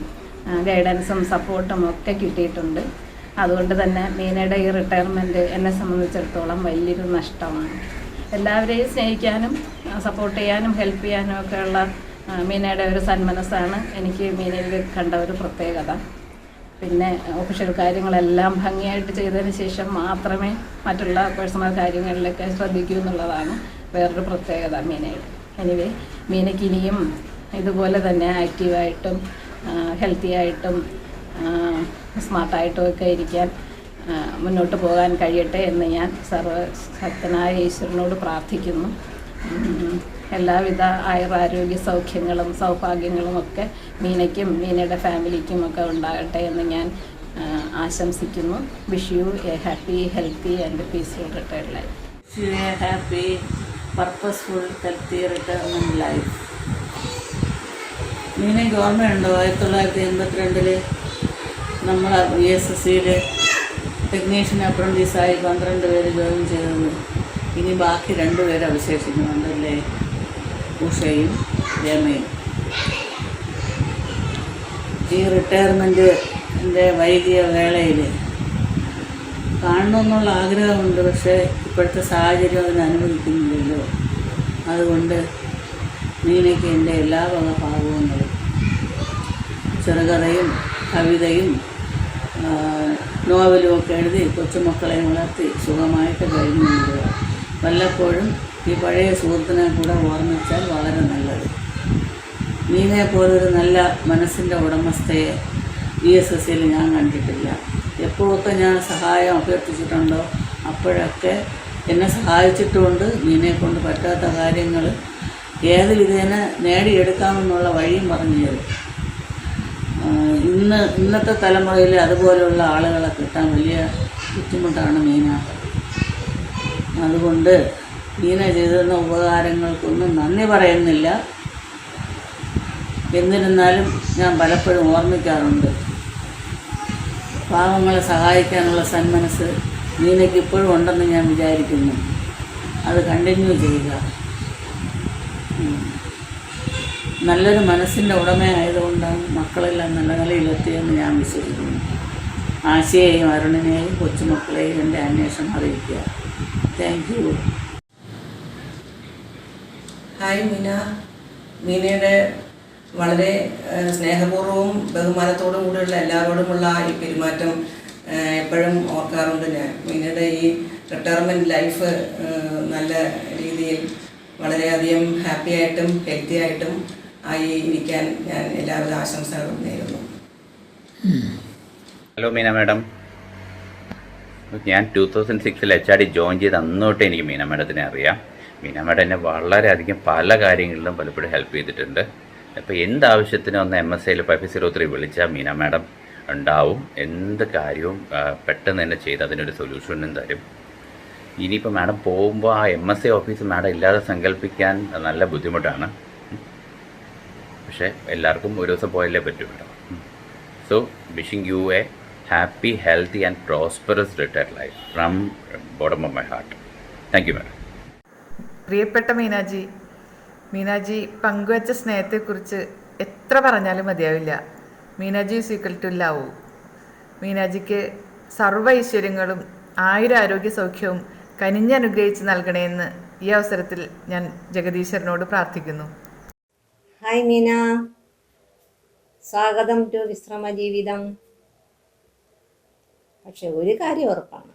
ഗൈഡൻസും സപ്പോർട്ടും ഒക്കെ കിട്ടിയിട്ടുണ്ട്. അതുകൊണ്ട് തന്നെ മീനയുടെ ഈ റിട്ടയർമെൻറ്റ് എന്നെ സംബന്ധിച്ചിടത്തോളം വലിയൊരു നഷ്ടമാണ്. എല്ലാവരെയും സ്നേഹിക്കാനും സപ്പോർട്ട് ചെയ്യാനും ഹെൽപ്പ് ചെയ്യാനും ഒക്കെയുള്ള മീനയുടെ ഒരു സന്മനസ്സാണ് എനിക്ക് മീനയിൽ കണ്ട ഒരു പ്രത്യേകത. പിന്നെ ഒഫീഷ്യൽ കാര്യങ്ങളെല്ലാം ഭംഗിയായിട്ട് ചെയ്തതിന് ശേഷം മാത്രമേ മറ്റുള്ള പേഴ്സണൽ കാര്യങ്ങളിലൊക്കെ ശ്രദ്ധിക്കൂ എന്നുള്ളതാണ് വേറൊരു പ്രത്യേകത മീനയുടെ. എനിവേ, മീനയ്ക്ക് ഇനിയും ഇതുപോലെ തന്നെ ആക്റ്റീവായിട്ടും ഹെൽത്തി ആയിട്ടും സ്മാർട്ടായിട്ടും ഒക്കെ ഇരിക്കാൻ മുന്നോട്ട് പോകാൻ കഴിയട്ടെ എന്ന് ഞാൻ സർവശക്തനായ ഈശ്വരനോട് പ്രാർത്ഥിക്കുന്നു. എല്ലാവിധ ആയുരാരോഗ്യ സൗഖ്യങ്ങളും സൗഭാഗ്യങ്ങളും ഒക്കെ മീനയ്ക്കും മീനയുടെ ഫാമിലിക്കും ഒക്കെ ഉണ്ടാകട്ടെ എന്ന് ഞാൻ ആശംസിക്കുന്നു. Wish you a happy, healthy and peaceful retired life. Wish you a happy, purposeful, healthy retirement life. മീനയ്ക്ക് ഓർമ്മയുണ്ടോ 1982 നമ്മൾ VSSCയിൽ ടെക്നീഷ്യൻ അപ്രൻറ്റീസായി 12 പേര് ജോയിൻ ചെയ്തത്. ഇനി ബാക്കി 2 പേര് അവശേഷിക്കുന്നുണ്ടല്ലേ, ഉഷയും രമയും. ഈ റിട്ടയർമെൻറ്റിൻ്റെ വൈകിയ വേളയിൽ കാണണമെന്നുള്ള ആഗ്രഹമുണ്ട്. പക്ഷേ ഇപ്പോഴത്തെ സാഹചര്യം അതിന് അനുവദിക്കുന്നില്ലല്ലോ. അതുകൊണ്ട് മീനയ്ക്ക് എൻ്റെ എല്ലാ വക ഭാവങ്ങളും, ചെറുകഥയും കവിതയും നോവലും ഒക്കെ എഴുതി കൊച്ചുമക്കളെയും വളർത്തി സുഖമായിട്ട് കഴിഞ്ഞുണ്ട്. വല്ലപ്പോഴും ഈ പഴയ സുഹൃത്തിനെ കൂടെ ഓർമ്മിച്ചാൽ വളരെ നല്ലത്. മീനെ പോലൊരു നല്ല മനസ്സിൻ്റെ ഉടമസ്ഥയെ VSSയിൽ ഞാൻ കണ്ടിട്ടില്ല. എപ്പോഴൊക്കെ ഞാൻ സഹായം അഭ്യർത്ഥിച്ചിട്ടുണ്ടോ അപ്പോഴൊക്കെ എന്നെ സഹായിച്ചിട്ടുമുണ്ട്. മീനയെ കൊണ്ട് പറ്റാത്ത കാര്യങ്ങൾ ഏത് വിധേന നേടിയെടുക്കാമെന്നുള്ള വഴിയും പറഞ്ഞു തരും. ഇന്നത്തെ തലമുറയിൽ അതുപോലെയുള്ള ആളുകളെ കിട്ടാൻ വലിയ ബുദ്ധിമുട്ടാണ് മീന. അതുകൊണ്ട് മീന ചെയ്തിരുന്ന ഉപകാരങ്ങൾക്കൊന്നും നന്ദി പറയുന്നില്ല. എന്നിരുന്നാലും ഞാൻ പലപ്പോഴും ഓർമ്മിക്കാറുണ്ട്. പാവങ്ങളെ സഹായിക്കാനുള്ള സന്മനസ് മീനയ്ക്ക് ഇപ്പോഴും ഉണ്ടെന്ന് ഞാൻ വിചാരിക്കുന്നു. അത് കണ്ടിന്യൂ ചെയ്യുക. നല്ലൊരു മനസ്സിൻ്റെ ഉടമയായതുകൊണ്ടാണ് മക്കളെല്ലാം നല്ല നിലയിലെത്തിയെന്ന് ഞാൻ വിശ്വസിക്കുന്നു. ആശയെയും അരുണിനെയും കൊച്ചുമക്കളെയും എൻ്റെ അന്വേഷണം അറിയിക്കുക. Thank you. ഹായ് മീന. മീനയുടെ വളരെ സ്നേഹപൂർവ്വവും ബഹുമാനത്തോടും കൂടിയുള്ള എല്ലാവരോടുമുള്ള ഈ പെരുമാറ്റം എപ്പോഴും ഓർക്കാറുണ്ട് ഞാൻ. മീനയുടെ ഈ റിട്ടയർമെൻറ്റ് ലൈഫ് നല്ല രീതിയിൽ വളരെയധികം ഹാപ്പി ആയിട്ടും ഹെൽത്തി ആയിട്ടും ആയി ഇരിക്കാൻ ഞാൻ എല്ലാവിധ ആശംസകളും നേരുന്നു. ഹലോ മീന മാഡം, ഞാൻ 2006 HRD ജോയിൻ ചെയ്ത് അന്നോട്ട് എനിക്ക് മീന മാഡത്തിനെ അറിയാം. മീന മാഡം എന്നെ വളരെയധികം പല കാര്യങ്ങളിലും പലപ്പോഴും ഹെൽപ്പ് ചെയ്തിട്ടുണ്ട്. അപ്പോൾ എന്താവശ്യത്തിനും ഒന്ന് MSAയിൽ 5503 വിളിച്ചാൽ മീന മാഡം ഉണ്ടാവും. എന്ത് കാര്യവും പെട്ടെന്ന് തന്നെ ചെയ്ത് അതിനൊരു സൊല്യൂഷനും തരും. ഇനിയിപ്പോൾ മാഡം പോകുമ്പോൾ ആ MSA ഓഫീസ് മാഡം ഇല്ലാതെ സങ്കല്പിക്കാൻ നല്ല ബുദ്ധിമുട്ടാണ്. പക്ഷേ എല്ലാവർക്കും ഒരു ദിവസം പോയാലേ പറ്റൂ കേട്ടോ. So wishing you a happy, healthy and prosperous retired life from bottom of my heart. Thank you madam. പ്രിയപ്പെട്ട മീനാജി പങ്കുവച്ച സ്നേഹത്തെക്കുറിച്ച് എത്ര പറഞ്ഞാലും മതിയാവില്ല. മീനാജി ഈസ് ഈക്വൽ ടു ലവ്. മീനാജിക്ക് സർവ്വ ഐശ്വര്യങ്ങളും ആരോഗ്യ സൗഖ്യവും കനിഞ്ഞനുഗ്രഹിച്ച് നൽകണമെന്ന് ഈ അവസരത്തിൽ ഞാൻ ജഗദീശ്വരനോട് പ്രാർത്ഥിക്കുന്നു. ഹായ് മീന, സ്വാഗതം ടു വിശ്രമ ജീവിതം. പക്ഷെ ഒരു കാര്യം ഉറപ്പാണ്,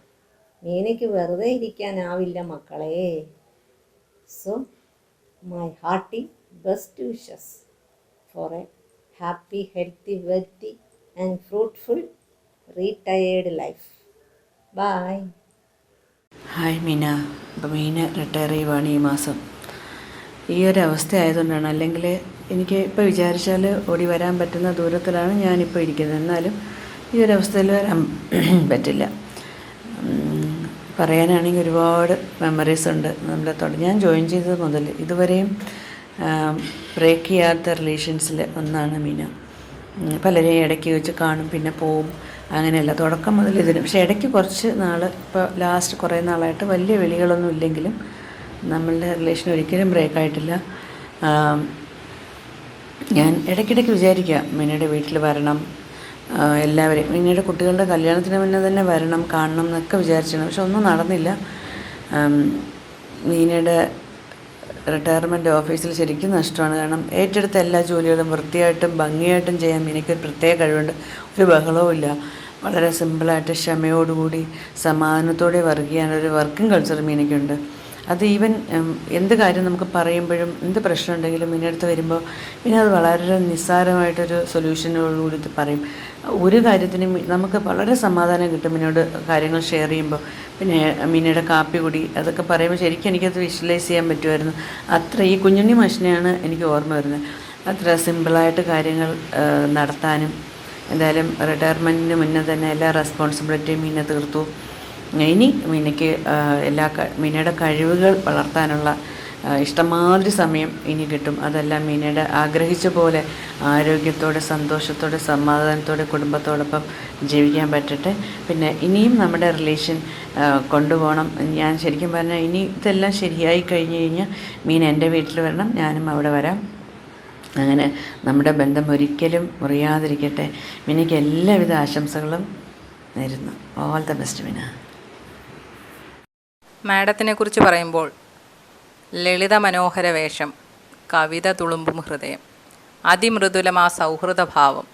മീനയ്ക്ക് വെറുതെ ഇരിക്കാനാവില്ല മക്കളെ. So my hearty best wishes for a happy, healthy, wealthy and fruitful retired life. Bye. Hi Meena. അപ്പോൾ മീന റിട്ടയർ ചെയ്യുവാണ് ഈ മാസം. ഈ ഒരു അവസ്ഥ ആയതുകൊണ്ടാണ്, അല്ലെങ്കിൽ എനിക്ക് ഇപ്പോൾ വിചാരിച്ചാൽ ഓടി വരാൻ പറ്റുന്ന ദൂരത്തിലാണ് ഞാനിപ്പോൾ ഇരിക്കുന്നത്. എന്നാലും ഈ ഒരു അവസ്ഥയിൽ വരാൻ പറ്റില്ല. പറയാനാണെങ്കിൽ ഒരുപാട് മെമ്മറീസ് ഉണ്ട് ഞാൻ ജോയിൻ ചെയ്തത് മുതൽ ഇതുവരെയും ബ്രേക്ക് ചെയ്യാത്ത റിലേഷൻസിൽ ഒന്നാണ് മീന. പലരെയും ഇടയ്ക്ക് വെച്ച് കാണും, പിന്നെ പോവും, അങ്ങനെയല്ല തുടക്കം മുതൽ ഇതിന്. പക്ഷേ ഇടയ്ക്ക് കുറച്ച് നാൾ, ഇപ്പോൾ ലാസ്റ്റ് കുറേ നാളായിട്ട് വലിയ വിളികളൊന്നും ഇല്ലെങ്കിലും നമ്മളുടെ റിലേഷൻ ഒരിക്കലും ബ്രേക്കായിട്ടില്ല. ഞാൻ ഇടയ്ക്കിടയ്ക്ക് വിചാരിക്കുക മീനയുടെ വീട്ടിൽ വരണം, എല്ലാവരെയും മീനയുടെ കുട്ടികളുടെ കല്യാണത്തിന് മുന്നേ തന്നെ വരണം, കാണണം എന്നൊക്കെ വിചാരിച്ചിരുന്നു. പക്ഷെ ഒന്നും നടന്നില്ല. മീനയുടെ റിട്ടയർമെൻറ്റ് ഓഫീസിൽ ശരിക്കും നഷ്ടമാണ്. കാരണം ഏറ്റെടുത്ത എല്ലാ ജോലികളും വൃത്തിയായിട്ടും ഭംഗിയായിട്ടും ചെയ്യാൻ മീനയ്ക്ക് ഒരു പ്രത്യേക കഴിവുണ്ട്. ഒരു ബഹളവും ഇല്ല. വളരെ സിമ്പിളായിട്ട് ക്ഷമയോടുകൂടി സമാധാനത്തോടെ വർക്ക് ചെയ്യാനൊരു വർക്കിംഗ് കൾച്ചർ മീനയ്ക്കുണ്ട്. അത് ഈവൻ എന്ത് കാര്യം നമുക്ക് പറയുമ്പോഴും എന്ത് പ്രശ്നം ഉണ്ടെങ്കിലും മീനടുത്ത് വരുമ്പോൾ പിന്നെ അത് വളരെ നിസ്സാരമായിട്ടൊരു സൊല്യൂഷനോടുകൂടി പറയും. ഒരു കാര്യത്തിനും നമുക്ക് വളരെ സമാധാനം കിട്ടും മീനോട് കാര്യങ്ങൾ ഷെയർ ചെയ്യുമ്പോൾ. പിന്നെ മീനയുടെ കാപ്പി കുടി അതൊക്കെ പറയുമ്പോൾ ശരിക്കും എനിക്കത് വിഷ്വലൈസ് ചെയ്യാൻ പറ്റുമായിരുന്നു. അത്ര ഈ കുഞ്ഞുണ്ണി മനുഷ്യനെയാണ് എനിക്ക് ഓർമ്മ വരുന്നത്. അത്ര സിമ്പിളായിട്ട് കാര്യങ്ങൾ നടത്താനും. എന്തായാലും റിട്ടയർമെൻറ്റിന് മുന്നേ തന്നെ എല്ലാ റെസ്പോൺസിബിലിറ്റിയും മീന തീർത്തു. ഇനി മീനയ്ക്ക് മീനയുടെ കഴിവുകൾ വളർത്താനുള്ള ഇഷ്ടംമാതിരി സമയം ഇനി കിട്ടും. അതെല്ലാം മീനയുടെ ആഗ്രഹിച്ച പോലെ ആരോഗ്യത്തോടെ, സന്തോഷത്തോടെ, സമാധാനത്തോടെ കുടുംബത്തോടൊപ്പം ജീവിക്കാൻ പറ്റട്ടെ. പിന്നെ ഇനിയും നമ്മുടെ റിലേഷൻ കൊണ്ടുപോകണം. ഞാൻ ശരിക്കും പറഞ്ഞാൽ ഇനി ഇതെല്ലാം ശരിയായി കഴിഞ്ഞ് കഴിഞ്ഞാൽ മീൻ എൻ്റെ വീട്ടിൽ വരണം, ഞാനും അവിടെ വരാം. അങ്ങനെ നമ്മുടെ ബന്ധം ഒരിക്കലും മുറിയാതിരിക്കട്ടെ. മീനയ്ക്ക് എല്ലാവിധ ആശംസകളും നേരുന്നു. All the best Meena. മാഡത്തിനെ കുറിച്ച് പറയുമ്പോൾ ലളിത മനോഹര വേഷം, കവിത തുളുമ്പും ഹൃദയം, അതിമൃദുലമാ സൗഹൃദഭാവം,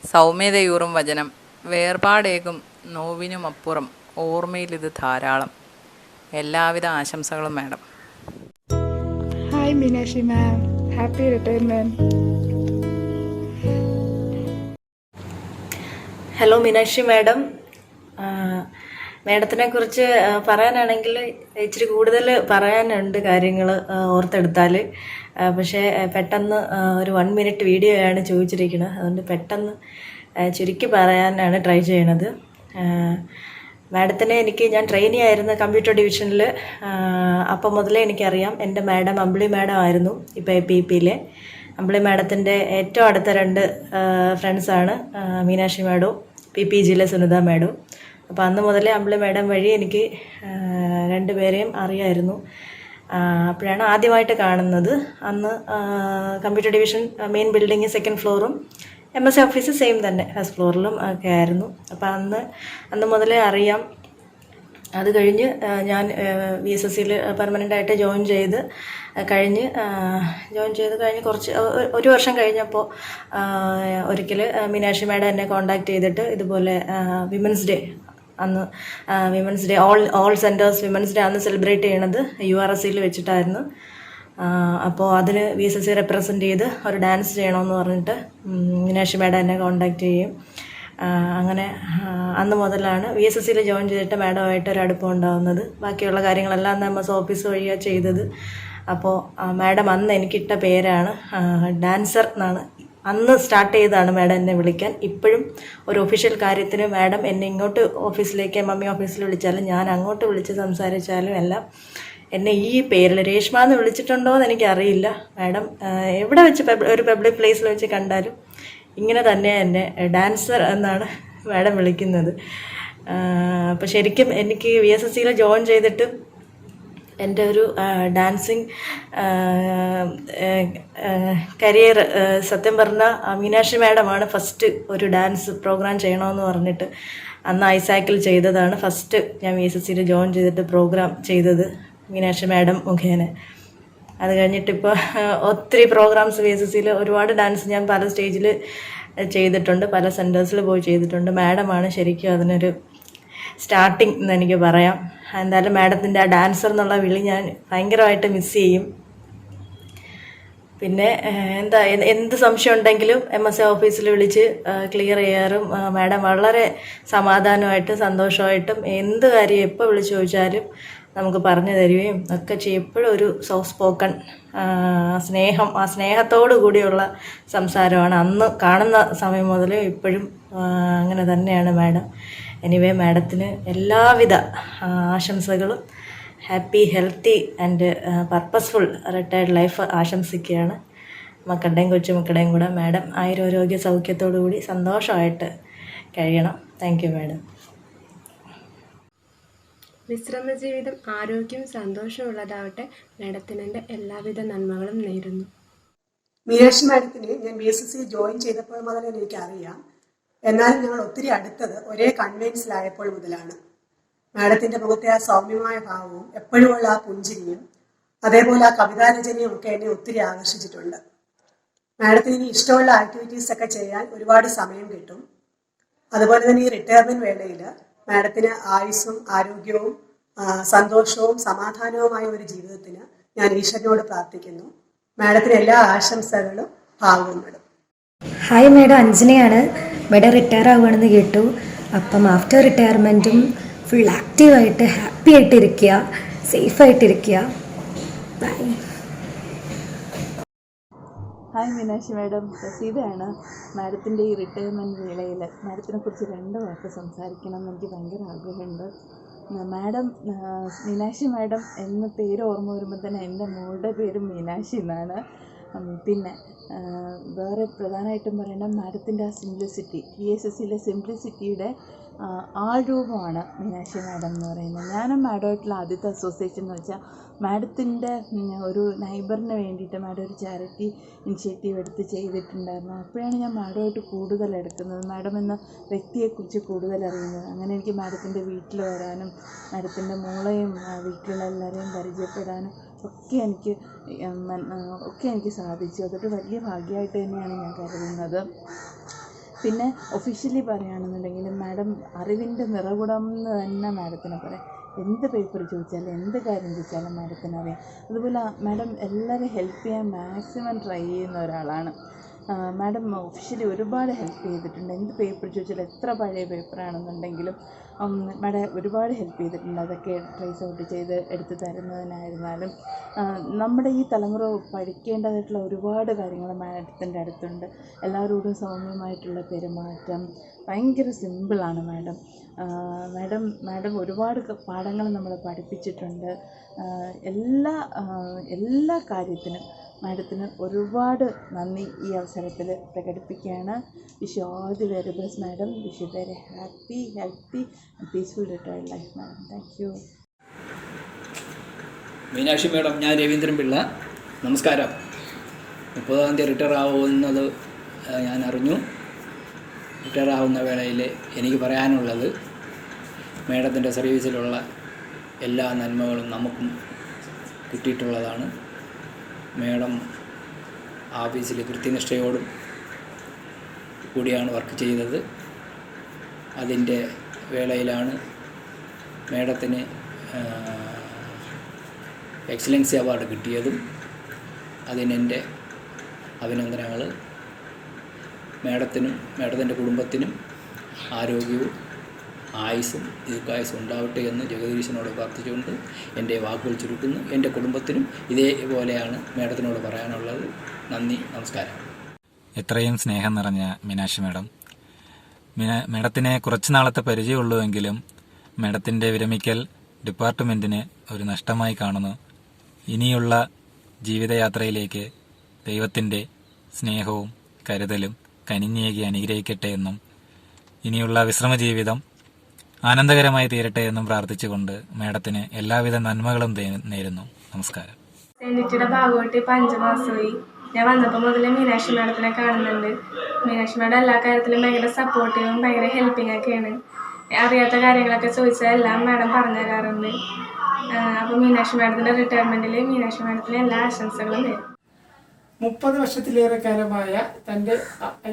സൗമ്യതയൂറും വചനം, വേർപാടേകും നോവിനുമപ്പുറം ഓർമ്മയിലിത് ധാരാളം. എല്ലാവിധ ആശംസകളും madam. Hi Meenakshi ma'am, happy retirement. Hello Meenakshi madam, മാഡത്തിനെ കുറിച്ച് പറയാനാണെങ്കിൽ ഇച്ചിരി കൂടുതൽ പറയാനുണ്ട് കാര്യങ്ങൾ ഓർത്തെടുത്താൽ. പക്ഷേ പെട്ടെന്ന് ഒരു 1 മിനിറ്റ് വീഡിയോ ആണ് ചോദിച്ചിരിക്കുന്നത്. അതുകൊണ്ട് പെട്ടെന്ന് ചുരുക്കി പറയാനാണ് ട്രൈ ചെയ്യണത്. മാഡത്തിനെ ഞാൻ ട്രെയിനി ആയിരുന്നു കമ്പ്യൂട്ടർ ഡിവിഷനിൽ. അപ്പം മുതലേ എനിക്കറിയാം. എൻ്റെ മാഡം അമ്പിളി മാഡം ആയിരുന്നു ഇപ്പോൾ APPയിലെ. അമ്പിളി മാഡത്തിൻ്റെ ഏറ്റവും അടുത്ത 2 ഫ്രണ്ട്സാണ് മീനാക്ഷി മാഡവും PPGയിലെ സുനിത മാഡവും. അപ്പോൾ അന്ന് മുതലേ അമ്പിളി മാഡം വഴി എനിക്ക് 2 പേരെയും അറിയായിരുന്നു. അപ്പോഴാണ് ആദ്യമായിട്ട് കാണുന്നത്. അന്ന് computer division main building 2nd ഫ്ലോറും MSc office same തന്നെ 1st ഫ്ലോറിലും ഒക്കെ ആയിരുന്നു. അപ്പോൾ അന്ന് മുതലേ അറിയാം. അത് കഴിഞ്ഞ് ഞാൻ VSSCയിൽ പെർമനൻ്റായിട്ട് ജോയിൻ ചെയ്ത് കഴിഞ്ഞ് കുറച്ച് 1 വർഷം കഴിഞ്ഞപ്പോൾ ഒരിക്കൽ മീനാക്ഷി മാഡം എന്നെ കോണ്ടാക്ട് ചെയ്തിട്ട് ഇതുപോലെ വിമൻസ് ഡേ അന്ന് women's day all centres women's day അന്ന് സെലിബ്രേറ്റ് ചെയ്യണത് URSCയിൽ വെച്ചിട്ടായിരുന്നു. അപ്പോൾ അതിന് VSSC റെപ്രസെൻ്റ് ചെയ്ത് ഒരു ഡാൻസ് ചെയ്യണമെന്ന് പറഞ്ഞിട്ട് മീനാക്ഷി മാഡം എന്നെ കോണ്ടാക്ട് ചെയ്യും. അങ്ങനെ അന്ന് മുതലാണ് VSSCയിൽ ജോയിൻ ചെയ്തിട്ട് മാഡമായിട്ട് ഒരു അടുപ്പം ഉണ്ടാകുന്നത്. ബാക്കിയുള്ള കാര്യങ്ങളെല്ലാം അന്ന് MS ഓഫീസ് വഴിയാണ് ചെയ്തത്. അപ്പോൾ മാഡം അന്ന് എനിക്കിട്ട പേരാണ് ഡാൻസർ എന്നാണ്. അന്ന് സ്റ്റാർട്ട് ചെയ്തതാണ് മാഡം എന്നെ വിളിക്കാൻ. ഇപ്പോഴും ഒരു ഒഫീഷ്യൽ കാര്യത്തിന് മാഡം എന്നെ ഇങ്ങോട്ട് ഓഫീസിലേക്ക് മമ്മി ഓഫീസിൽ വിളിച്ചാലും ഞാൻ അങ്ങോട്ട് വിളിച്ച് സംസാരിച്ചാലും എല്ലാം എന്നെ ഈ പേരിൽ രേഷ്മ എന്ന് വിളിച്ചിട്ടുണ്ടോ എന്ന് എനിക്കറിയില്ല. മാഡം എവിടെ വെച്ച് ഒരു പബ്ലിക് പ്ലേസിൽ വെച്ച് കണ്ടാലും ഇങ്ങനെ തന്നെ എന്നെ ഡാൻസർ എന്നാണ് മാഡം വിളിക്കുന്നത്. അപ്പോൾ ശരിക്കും എനിക്ക് VSSCയിൽ ജോയിൻ ചെയ്തിട്ട് എൻ്റെ ഒരു ഡാൻസിങ് കരിയർ സത്യം പറഞ്ഞാൽ മീനാക്ഷി മാഡമാണ് ഫസ്റ്റ് ഒരു ഡാൻസ് പ്രോഗ്രാം ചെയ്യണമെന്ന് പറഞ്ഞിട്ട് അന്ന് ഐസാക്കിൽ ചെയ്തതാണ്. ഫസ്റ്റ് ഞാൻ VSSCയിൽ ജോയിൻ ചെയ്തിട്ട് പ്രോഗ്രാം ചെയ്തത് മീനാക്ഷി മാഡം മുഖേന. അത് കഴിഞ്ഞിട്ടിപ്പോൾ ഒത്തിരി പ്രോഗ്രാംസ് VSSCയിൽ ഒരുപാട് ഡാൻസ് ഞാൻ പല സ്റ്റേജിൽ ചെയ്തിട്ടുണ്ട്, പല സെൻറ്റേഴ്സിൽ പോയി ചെയ്തിട്ടുണ്ട്. മാഡമാണ് ശരിക്കും അതിനൊരു സ്റ്റാർട്ടിങ് എന്ന് എനിക്ക് പറയാം. എന്തായാലും മാഡത്തിൻ്റെ ആ ഡാൻസർ എന്നുള്ള വിളി ഞാൻ ഭയങ്കരമായിട്ട് മിസ് ചെയ്യും. പിന്നെ എന്ത് സംശയം ഉണ്ടെങ്കിലും MSc ഓഫീസിൽ വിളിച്ച് ക്ലിയർ ചെയ്യാറും മാഡം വളരെ സമാധാനമായിട്ടും സന്തോഷമായിട്ടും എന്ത് കാര്യം എപ്പോൾ വിളിച്ച് ചോദിച്ചാലും നമുക്ക് പറഞ്ഞു തരികയും ഒക്കെ ചെയ്യും. എപ്പോഴും ഒരു സോഫ്റ്റ് സ്പോക്കൺ സ്നേഹത്തോടു കൂടിയുള്ള സംസാരമാണ്. അന്ന് കാണുന്ന സമയം മുതൽ ഇപ്പോഴും അങ്ങനെ തന്നെയാണ് മാഡം. എനിവേ മാഡത്തിന് എല്ലാവിധ ആശംസകളും. Happy healthy and purposeful retired life ആശംസിക്കുകയാണ്. മക്കളുടെയും കൊച്ചുമക്കളുടെയും കൂടെ മാഡം ആയുരാരോഗ്യ സൗഖ്യത്തോടു കൂടി സന്തോഷമായിട്ട് കഴിയണം. Thank you madam. വിശ്രമ ജീവിതം ആരോഗ്യവും സന്തോഷമുള്ളതാവട്ടെ. മാഡത്തിന് എൻ്റെ എല്ലാവിധ നന്മകളും നേരുന്നു. മീനാക്ഷി മാഡത്തിന് ഞാൻ VSSC ജോയിൻ ചെയ്തപ്പോൾ മുതൽ എനിക്കറിയാം. എന്നാലും ഞങ്ങൾ ഒത്തിരി അടുത്തത് ഒരേ കൺവെൻസിലായപ്പോൾ മുതലാണ്. മാഡത്തിൻ്റെ മുഖത്തെ ആ സൗമ്യമായ ഭാവവും എപ്പോഴുമുള്ള ആ പുഞ്ചിരിയും അതേപോലെ ആ കവിതാരചനയും ഒക്കെ എന്നെ ഒത്തിരി ആകർഷിച്ചിട്ടുണ്ട്. മാഡത്തിന് ഇനി ഇഷ്ടമുള്ള ആക്ടിവിറ്റീസൊക്കെ ചെയ്യാൻ ഒരുപാട് സമയം കിട്ടും. അതുപോലെ തന്നെ ഈ റിട്ടയർമെൻറ്റ് വേളയിൽ മാഡത്തിന് ആയുസ്സും ആരോഗ്യവും സന്തോഷവും സമാധാനവുമായ ഒരു ജീവിതത്തിന് ഞാൻ ഈശ്വരനോട് പ്രാർത്ഥിക്കുന്നു. മാഡത്തിന് എല്ലാ ആശംസകളും ഭാവവും മാഡം. ഹായ് മാഡം, അഞ്ജനയാണ്. മാഡം റിട്ടയർ ആവുകയാണെന്ന് കേട്ടു. അപ്പം ആഫ്റ്റർ റിട്ടയർമെൻറ്റും ഫുൾ ആക്റ്റീവായിട്ട് ഹാപ്പി ആയിട്ടിരിക്കുക, സേഫായിട്ടിരിക്കുക. ബൈ. ഹായ് മീനാക്ഷി മാഡം, പ്രസീതയാണ്. മാഡത്തിൻ്റെ ഈ റിട്ടയർമെൻറ്റ് വേളയിൽ മാഡത്തിനെ കുറിച്ച് 2 വാക്ക് സംസാരിക്കണം എന്ന് എനിക്ക് ഭയങ്കര ആഗ്രഹമുണ്ട്. മാഡം മീനാക്ഷി മാഡം എന്ന പേര് ഓർമ്മ വരുമ്പോൾ തന്നെ എൻ്റെ മോളുടെ പേരും മീനാക്ഷി എന്നാണ്. പിന്നെ വേറെ പ്രധാനമായിട്ടും പറയണം മാഡത്തിൻ്റെ ആ സിംപ്ലിസിറ്റി, VSSCയിലെ സിംപ്ലിസിറ്റിയുടെ ആൾരൂപമാണ് മീനാക്ഷി മാഡം എന്ന് പറയുന്നത്. ഞാനും മാഡമായിട്ടുള്ള ആദ്യത്തെ അസോസിയേഷൻ എന്ന് വെച്ചാൽ മാഡത്തിൻ്റെ ഒരു നൈബറിന് വേണ്ടിയിട്ട് മാഡം ഒരു ചാരിറ്റി ഇനിഷ്യേറ്റീവ് എടുത്ത് ചെയ്തിട്ടുണ്ടായിരുന്നു. അപ്പോഴാണ് ഞാൻ മാഡമായിട്ട് കൂടുതൽ എടുക്കുന്നത്, മാഡം എന്ന വ്യക്തിയെക്കുറിച്ച് കൂടുതൽ അറിയുന്നത്. അങ്ങനെ എനിക്ക് മാഡത്തിൻ്റെ വീട്ടിൽ വരാനും മാഡത്തിൻ്റെ മോളെയും വീട്ടിലുള്ള എല്ലാവരെയും പരിചയപ്പെടാനും ഒക്കെ എനിക്ക് സാധിച്ചു. അതൊരു വലിയ ഭാഗ്യമായിട്ട് തന്നെയാണ് ഞാൻ കരുതുന്നത്. പിന്നെ ഒഫീഷ്യലി പറയുകയാണെന്നുണ്ടെങ്കിൽ മാഡം അറിവിൻ്റെ നിറകുടം എന്ന് തന്നെ മാഡത്തിന് പറയാം. എന്ത് പേപ്പർ ചോദിച്ചാലും എന്ത് കാര്യം ചോദിച്ചാലും മാഡത്തിന് അറിയാം. അതുപോലെ മാഡം എല്ലാവരെയും ഹെൽപ്പ് ചെയ്യാൻ മാക്സിമം ട്രൈ ചെയ്യുന്ന ഒരാളാണ്. മാഡം ഒഫീഷ്യലി ഒരുപാട് ഹെൽപ്പ് ചെയ്തിട്ടുണ്ട്. എന്ത് പേപ്പർ ചോദിച്ചാലും എത്ര പഴയ പേപ്പറാണെന്നുണ്ടെങ്കിലും മാഡം ഒരുപാട് ഹെൽപ്പ് ചെയ്തിട്ടുണ്ട്. അതൊക്കെ ട്രേസ് ഔട്ട് ചെയ്ത് എടുത്തു തരുന്നതിനായിരുന്നാലും നമ്മുടെ ഈ തലമുറ പഠിക്കേണ്ടതായിട്ടുള്ള ഒരുപാട് കാര്യങ്ങൾ മാഡത്തിൻ്റെ അടുത്തുണ്ട്. എല്ലാവരോടും സൗമ്യമായിട്ടുള്ള പെരുമാറ്റം, ഭയങ്കര സിമ്പിളാണ് മാഡം. മാഡം ഒരുപാട് പാഠങ്ങൾ നമ്മളെ പഠിപ്പിച്ചിട്ടുണ്ട്. എല്ലാ കാര്യത്തിനും മാഡത്തിന് ഒരുപാട് നന്ദി ഈ അവസരത്തിൽ പ്രകടിപ്പിക്കുകയാണ്. Wish you all the very best madam. Wish you very happy, healthy and peaceful retired life madam. Thank you. Meenakshi madam, ഞാൻ രവീന്ദ്രൻ പിള്ള. നമസ്കാരം. 30-ാം തീയതി റിട്ടയർ ആവുന്നത് ഞാൻ അറിഞ്ഞു. റിട്ടയർ ആവുന്ന വേളയിൽ എനിക്ക് പറയാനുള്ളത്, മാഡത്തിൻ്റെ സർവീസിലുള്ള എല്ലാ നന്മകളും നമുക്കും കിട്ടിയിട്ടുള്ളതാണ്. മാഡം ഓഫീസിൽ കൃത്യനിഷ്ഠയോടും കൂടിയാണ് വർക്ക് ചെയ്തത്. അതിൻ്റെ വേളയിലാണ് മാഡത്തിന് എക്സലൻസി അവാർഡ് കിട്ടിയതും. അതിനെൻ്റെ അഭിനന്ദനങ്ങൾ. മാഡത്തിനും മാഡത്തിൻ്റെ കുടുംബത്തിനും ആരോഗ്യവും ആയുസ്സും ദീർഘായുസ്സും ഉണ്ടാവട്ടെ എന്ന് ജഗദീശനോട് പ്രാർത്ഥിച്ചുകൊണ്ട് എൻ്റെ വാക്കുകൾ ചുരുക്കുന്നു. എൻ്റെ കുടുംബത്തിനും ഇതേപോലെയാണ് മാഡത്തിനോട് പറയാനുള്ളത്. നന്ദി, നമസ്കാരം. എത്രയും സ്നേഹം നിറഞ്ഞ മീനാക്ഷി മാഡം, മാഡത്തിനെ കുറച്ച് നാളത്തെ പരിചയമുള്ളൂവെങ്കിലും മാഡത്തിൻ്റെ വിരമിക്കൽ ഡിപ്പാർട്ട്മെൻറ്റിന് ഒരു നഷ്ടമായി കാണുന്നു. ഇനിയുള്ള ജീവിതയാത്രയിലേക്ക് ദൈവത്തിൻ്റെ സ്നേഹവും കരുതലും കനിഞ്ഞേകി അനുഗ്രഹിക്കട്ടെ എന്നും ഇനിയുള്ള വിശ്രമ ജീവിതം ആനന്ദകരമായി തീരട്ടെ എന്നും പ്രാർത്ഥിച്ചുകൊണ്ട് മാഡത്തിന് എല്ലാവിധ നന്മകളും നേരുന്നു. നമസ്കാരം. സെൻഡിറ്റിയുടെ ഭാഗമായിട്ട് ഇപ്പം 5 മാസമായി. ഞാൻ വന്നപ്പോൾ മുതൽ മീനാക്ഷി മാഡത്തിനെ കാണുന്നുണ്ട്. മീനാക്ഷി മാഡം എല്ലാ കാര്യത്തിലും ഭയങ്കര സപ്പോർട്ടീവും ഭയങ്കര ഹെൽപ്പിംഗ് ഒക്കെയാണ്. അറിയാത്ത കാര്യങ്ങളൊക്കെ ചോദിച്ചാൽ എല്ലാം മാഡം പറഞ്ഞു തരാറുണ്ട്. അപ്പോൾ മീനാക്ഷി മാഡത്തിൻ്റെ റിട്ടയർമെൻറ്റിൽ മീനാക്ഷി മാഡത്തിന് എല്ലാ ആശംസകളും നേരും. 30 വർഷത്തിലേറെ കാലമായ തൻ്റെ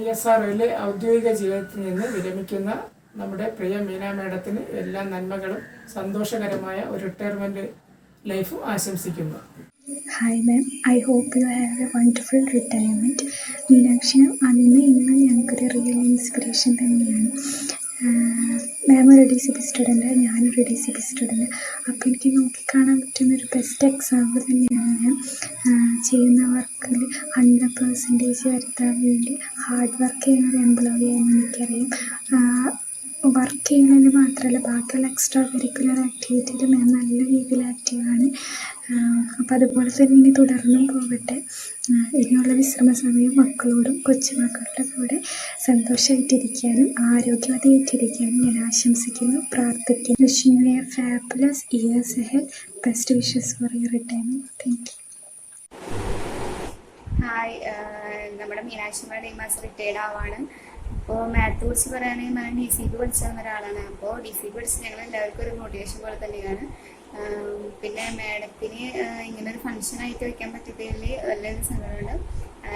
ISROയിലെ ഔദ്യോഗിക ജീവിതത്തിൽ നിന്ന് വിരമിക്കുന്ന നമ്മുടെ പ്രിയ മീന മാഡത്തിന് എല്ലാ നന്മകളും സന്തോഷകരമായ ഒരു റിട്ടയർമെൻറ്റ് ലൈഫും ആശംസിക്കുന്നു. Hi ma'am, I hope you have a wonderful retirement. Meenakshi അന്ന് ഇന്ന് ഞങ്ങൾക്കൊരു റിയൽ ഇൻസ്പിറേഷൻ തന്നെയാണ്. മാം ഒരു DCP സ്റ്റുഡൻറ്റ്, ഞാനൊരു DCP സ്റ്റുഡൻറ്റ്. അപ്പോൾ എനിക്ക് നോക്കിക്കാണാൻ പറ്റുന്നൊരു ബെസ്റ്റ് എക്സാമ്പിൾ തന്നെയാണ് ഞാൻ. ചെയ്യുന്ന വർക്കിൽ 100% വരുത്താൻ വേണ്ടി ഹാർഡ് വർക്ക് ചെയ്യുന്ന ഒരു എംപ്ലോയിയാണെന്ന് എനിക്കറിയാം. വർക്ക് ചെയ്യുന്നതിന് മാത്രമല്ല ബാക്കിയുള്ള എക്സ്ട്രാ കരിക്കുലർ ആക്ടിവിറ്റിയിൽ മാം നല്ല രീതിയിൽ ആക്റ്റീവാണ്. അപ്പോൾ അതുപോലെ തന്നെ ഇനി തുടർന്നും പോകട്ടെ. ഇനിയുള്ള വിശ്രമ സമയം മക്കളോടും കൊച്ചുമക്കളുടെ കൂടെ സന്തോഷമായിട്ടിരിക്കാനും ആരോഗ്യവതിയായിട്ടിരിക്കാനും ഞാൻ ആശംസിക്കുന്നു, പ്രാർത്ഥിക്കുന്നു. Wishing you A fabulous years ahead. Best wishes for your retirement. Thank you. Hi, നമ്മുടെ മീനാക്ഷി മാഡം ഈ മാസം റിട്ടയർഡ് ആവാണ്. അപ്പോൾ മാഡത്തെ കുറിച്ച് പറയുകയാണെങ്കിൽ മാഡം DCP പഠിച്ചു തന്ന ഒരാളാണ്. അപ്പോൾ DCP പഠിച്ച് ഞങ്ങൾ എല്ലാവർക്കും ഒരു മോട്ടിവേഷൻ പോലെ തന്നെയാണ്. പിന്നെ മാഡത്തിന് ഇങ്ങനൊരു ഫംഗ്ഷനായിട്ട് വയ്ക്കാൻ പറ്റിയതിൽ വലിയൊരു സങ്കടമുണ്ട്.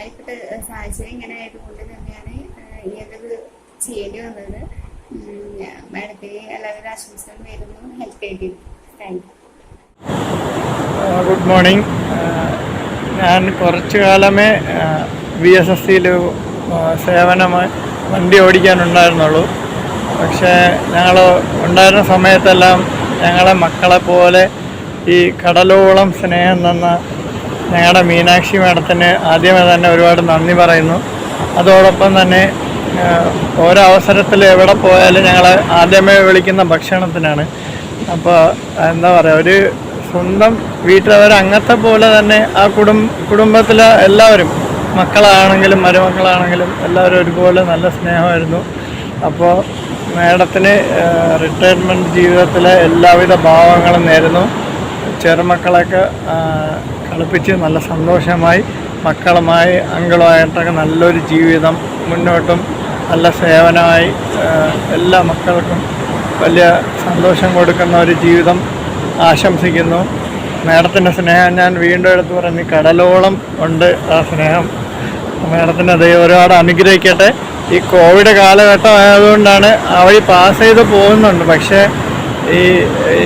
ഇപ്പോഴത്തെ സാഹചര്യം ഇങ്ങനെ ആയതുകൊണ്ട് തന്നെയാണ് ഇങ്ങനൊരു ചെയ്യേണ്ടി വന്നത്. മാഡത്തിന് എല്ലാവരും ആശംസകളും നേരുന്നു. ഹെൽപ്പ് ചെയ്തിരുന്നു. Thank you. Good morning. ഞാൻ കുറച്ചു കാലമേ VSSCയിൽ സേവനമായി വണ്ടി ഓടിക്കാനുണ്ടായിരുന്നുള്ളൂ. പക്ഷേ ഞങ്ങൾ ഉണ്ടായിരുന്ന സമയത്തെല്ലാം ഞങ്ങളെ മക്കളെ പോലെ ഈ കടലോളം സ്നേഹം തന്ന ഞങ്ങളുടെ മീനാക്ഷി മാഡത്തിന് ആദ്യമേ തന്നെ ഒരുപാട് നന്ദി പറയുന്നു. അതോടൊപ്പം തന്നെ ഓരോ അവസരത്തിൽ എവിടെ പോയാലും ഞങ്ങളെ ആദ്യമേ വിളിക്കുന്ന ഭക്ഷണത്തിനാണ്. അപ്പോൾ എന്താ പറയുക, ഒരു സ്വന്തം വീട്ടിലവർ അങ്ങനത്തെ പോലെ തന്നെ ആ കുടുംബത്തിലെ എല്ലാവരും, മക്കളാണെങ്കിലും മരുമക്കളാണെങ്കിലും എല്ലാവരും ഒരുപോലെ നല്ല സ്നേഹമായിരുന്നു. അപ്പോൾ മാഡത്തിന് റിട്ടയർമെൻറ്റ് ജീവിതത്തിലെ എല്ലാവിധ ഭാവങ്ങളും നേരുന്നു. ചെറുമക്കളൊക്കെ കളിപ്പിച്ച് നല്ല സന്തോഷമായി മക്കളുമായി അങ്കിളുമായിട്ടൊക്കെ നല്ലൊരു ജീവിതം മുന്നോട്ടും നല്ല സേവനമായി എല്ലാ മക്കൾക്കും വലിയ സന്തോഷം കൊടുക്കുന്ന ഒരു ജീവിതം ആശംസിക്കുന്നു. മാഡത്തിൻ്റെ സ്നേഹം ഞാൻ വീണ്ടും എടുത്ത് പറഞ്ഞു, കടലോളം ഉണ്ട് ആ സ്നേഹം. മാഡത്തിൻ്റെ ദൈവം ഒരുപാട് അനുഗ്രഹിക്കട്ടെ. ഈ കോവിഡ് കാലഘട്ടം ആയതുകൊണ്ടാണ് ആ വഴി പാസ് ചെയ്ത് പോകുന്നുണ്ട്. പക്ഷേ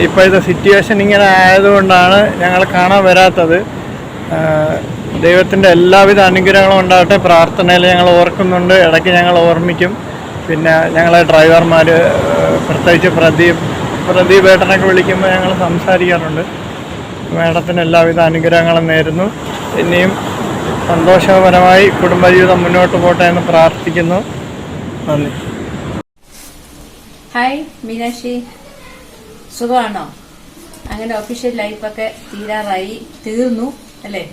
ഇപ്പോഴത്തെ സിറ്റുവേഷൻ ഇങ്ങനെ ആയതുകൊണ്ടാണ് ഞങ്ങൾ കാണാൻ വരാത്തത്. ദൈവത്തിൻ്റെ എല്ലാവിധ അനുഗ്രഹങ്ങളും ഉണ്ടാകട്ടെ. പ്രാർത്ഥനയിൽ ഞങ്ങൾ ഓർക്കുന്നുണ്ട്, ഇടയ്ക്ക് ഞങ്ങൾ ഓർമ്മിക്കും. പിന്നെ ഞങ്ങളെ ഡ്രൈവർമാർ, പ്രത്യേകിച്ച് പ്രദീപ് ഏട്ടനൊക്കെ വിളിക്കുമ്പോൾ ഞങ്ങൾ സംസാരിക്കാറുണ്ട്. മേഡത്തിന് എല്ലാവിധ അനുഗ്രഹങ്ങളും നേരുന്നു. ഇനിയും സന്തോഷപരമായി കുടുംബജീവിതം മുന്നോട്ട് പോട്ടെ എന്ന് പ്രാർത്ഥിക്കുന്നു. നന്ദി. ഹായ് മീനാക്ഷി, സുഖമാണോ? അങ്ങനെ ഒഫീഷ്യൽ ലൈഫൊക്കെ തീർന്നു അല്ലേ?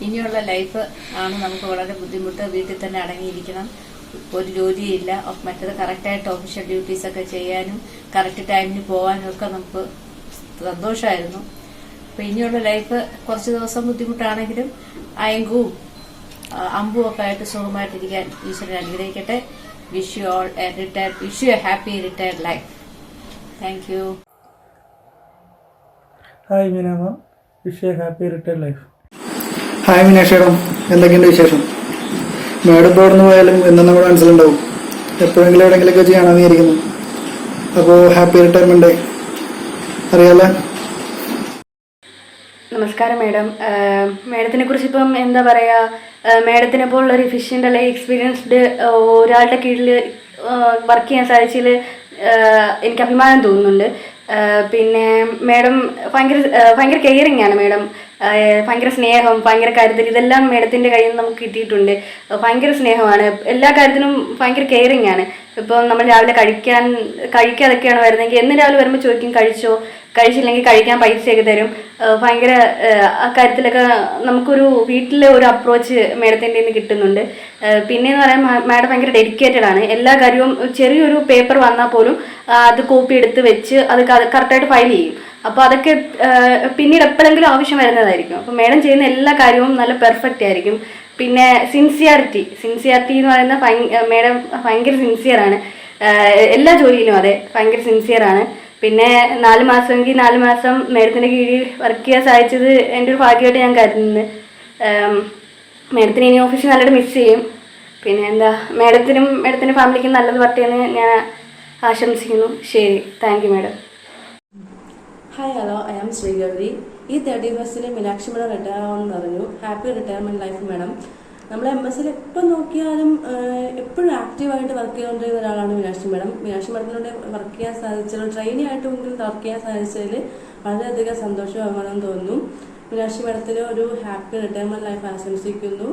ഇനിയുള്ള ലൈഫ് ആണ് നമുക്ക് വളരെ ബുദ്ധിമുട്ട്. വീട്ടിൽ തന്നെ അടങ്ങിയിരിക്കണം, ഒരു ജോലിയില്ല. മറ്റത് കറക്റ്റായിട്ട് ഒഫീഷ്യൽ ഡ്യൂട്ടീസൊക്കെ ചെയ്യാനും കറക്റ്റ് ടൈമിന് പോകാനും ഒക്കെ നമുക്ക് സന്തോഷമായിരുന്നു. അപ്പോൾ ഇനിയുള്ള ലൈഫ് കുറച്ച് ദിവസം ബുദ്ധിമുട്ടാണെങ്കിലും അയങ്കും അമ്പും ഒക്കെ ആയിട്ട് സുഖമായിട്ടിരിക്കാൻ ഈശ്വരൻ അനുഗ്രഹിക്കട്ടെ. Wish you a happy retired life. Thank you. Hi Meenamma, wish you a happy retired life. Hi മീനാക്ഷേടം, എന്തൊക്കെയുണ്ട് വിശേഷം? മേഡം ഇപ്പോൾ എവിടെ നിന്ന് പോയാലും എന്നും നമ്മുടെ മനസ്സിലുണ്ടാവും. എപ്പോഴെങ്കിലും എവിടെയെങ്കിലുമൊക്കെ വെച്ച് കാണാമെന്ന് വിചാരിക്കുന്നു. അപ്പോൾ ഹാപ്പി റിട്ടയർമെന്റ് ഡേ. അറിയാലോ? നമസ്കാരം മേഡം. മേഡത്തിനെ കുറിച്ച് ഇപ്പം എന്താ പറയുക, മേഡത്തിനെ പോലുള്ള ഒരു എഫിഷ്യൻ്റ് അല്ലെങ്കിൽ എക്സ്പീരിയൻസ്ഡ് ഒരാളുടെ കീഴിൽ വർക്ക് ചെയ്യാൻ സാധിച്ചതിൽ എനിക്ക് അഭിമാനം തോന്നുന്നുണ്ട്. പിന്നെ മേഡം ഭയങ്കര കെയറിങ് ആണ് മേഡം. ഭയങ്കര സ്നേഹം, ഭയങ്കര കരുതൽ, ഇതെല്ലാം മേഡത്തിൻ്റെ കയ്യിൽ നിന്ന് നമുക്ക് കിട്ടിയിട്ടുണ്ട്. ഭയങ്കര സ്നേഹമാണ്, എല്ലാ കാര്യത്തിനും ഭയങ്കര കെയറിങ് ആണ്. ഇപ്പോൾ നമ്മൾ രാവിലെ കഴിക്കാതൊക്കെയാണ് വരുന്നതെങ്കിൽ എന്നും രാവിലെ വരുമ്പോൾ ചോദിക്കും കഴിച്ചില്ലെങ്കിൽ കഴിക്കാൻ പൈസയൊക്കെ തരും. ഭയങ്കര ആ കാര്യത്തിലൊക്കെ നമുക്കൊരു വീട്ടിലെ ഒരു അപ്രോച്ച് മേഡത്തിൻ്റെ നിന്ന് കിട്ടുന്നുണ്ട്. പിന്നെയെന്ന് പറയുമ്പോൾ മാഡം ഭയങ്കര ഡെഡിക്കേറ്റഡ് ആണ്. എല്ലാ കാര്യവും ചെറിയൊരു പേപ്പർ വന്നാൽ പോലും അത് കോപ്പി എടുത്ത് വെച്ച് അത് കറക്റ്റായിട്ട് ഫയൽ ചെയ്യും. അപ്പോൾ അതൊക്കെ പിന്നീട് എപ്പോഴെങ്കിലും ആവശ്യം വരുന്നതായിരിക്കും. അപ്പോൾ മേഡം ചെയ്യുന്ന എല്ലാ കാര്യവും നല്ല പെർഫെക്റ്റ് ആയിരിക്കും. പിന്നെ സിൻസിയറിറ്റി എന്ന് പറയുന്ന മേഡം ഭയങ്കര സിൻസിയറാണ്. എല്ലാ ജോലിയിലും അതെ, ഭയങ്കര സിൻസിയറാണ്. പിന്നെ 4 മാസമെങ്കിൽ 4 മാസം മേഡത്തിൻ്റെ കീഴിൽ വർക്ക് ചെയ്യാൻ സാധിച്ചത് എൻ്റെ ഒരു ഭാഗ്യമായിട്ട് ഞാൻ കരുതുന്നത്. മേഡത്തിന് ഇനി ഓഫീസിൽ നല്ലതായിട്ട് മിസ് ചെയ്യും. പിന്നെ എന്താ, മേഡത്തിൻ്റെ ഫാമിലിക്കും നല്ലത് പറ്റുമെന്ന് ഞാൻ ആശംസിക്കുന്നു. ശരി, thank you madam. Hi hello, I am Sreegowri. ഈ 31st മീനാക്ഷി മേഡം റിട്ടയർ ആവുമെന്ന് പറഞ്ഞു. Happy retirement life madam. നമ്മൾ MSൽ എപ്പോൾ നോക്കിയാലും എപ്പോഴും ആക്റ്റീവായിട്ട് വർക്ക് ചെയ്തുകൊണ്ടിരുന്ന ഒരാളാണ് മീനാക്ഷി മേഡം. മീനാക്ഷി മേഡത്തിലൂടെ വർക്ക് ചെയ്യാൻ സാധിച്ചതിൽ, ട്രെയിനി ആയിട്ടുമെങ്കിലും വർക്ക് ചെയ്യാൻ സാധിച്ചതിൽ വളരെയധികം സന്തോഷവും അഭിമാനം തോന്നുന്നു. മീനാക്ഷി മേഡത്തിന് ഒരു ഹാപ്പി റിട്ടയർമെൻറ്റ് ലൈഫ് ആശംസിക്കുന്നു,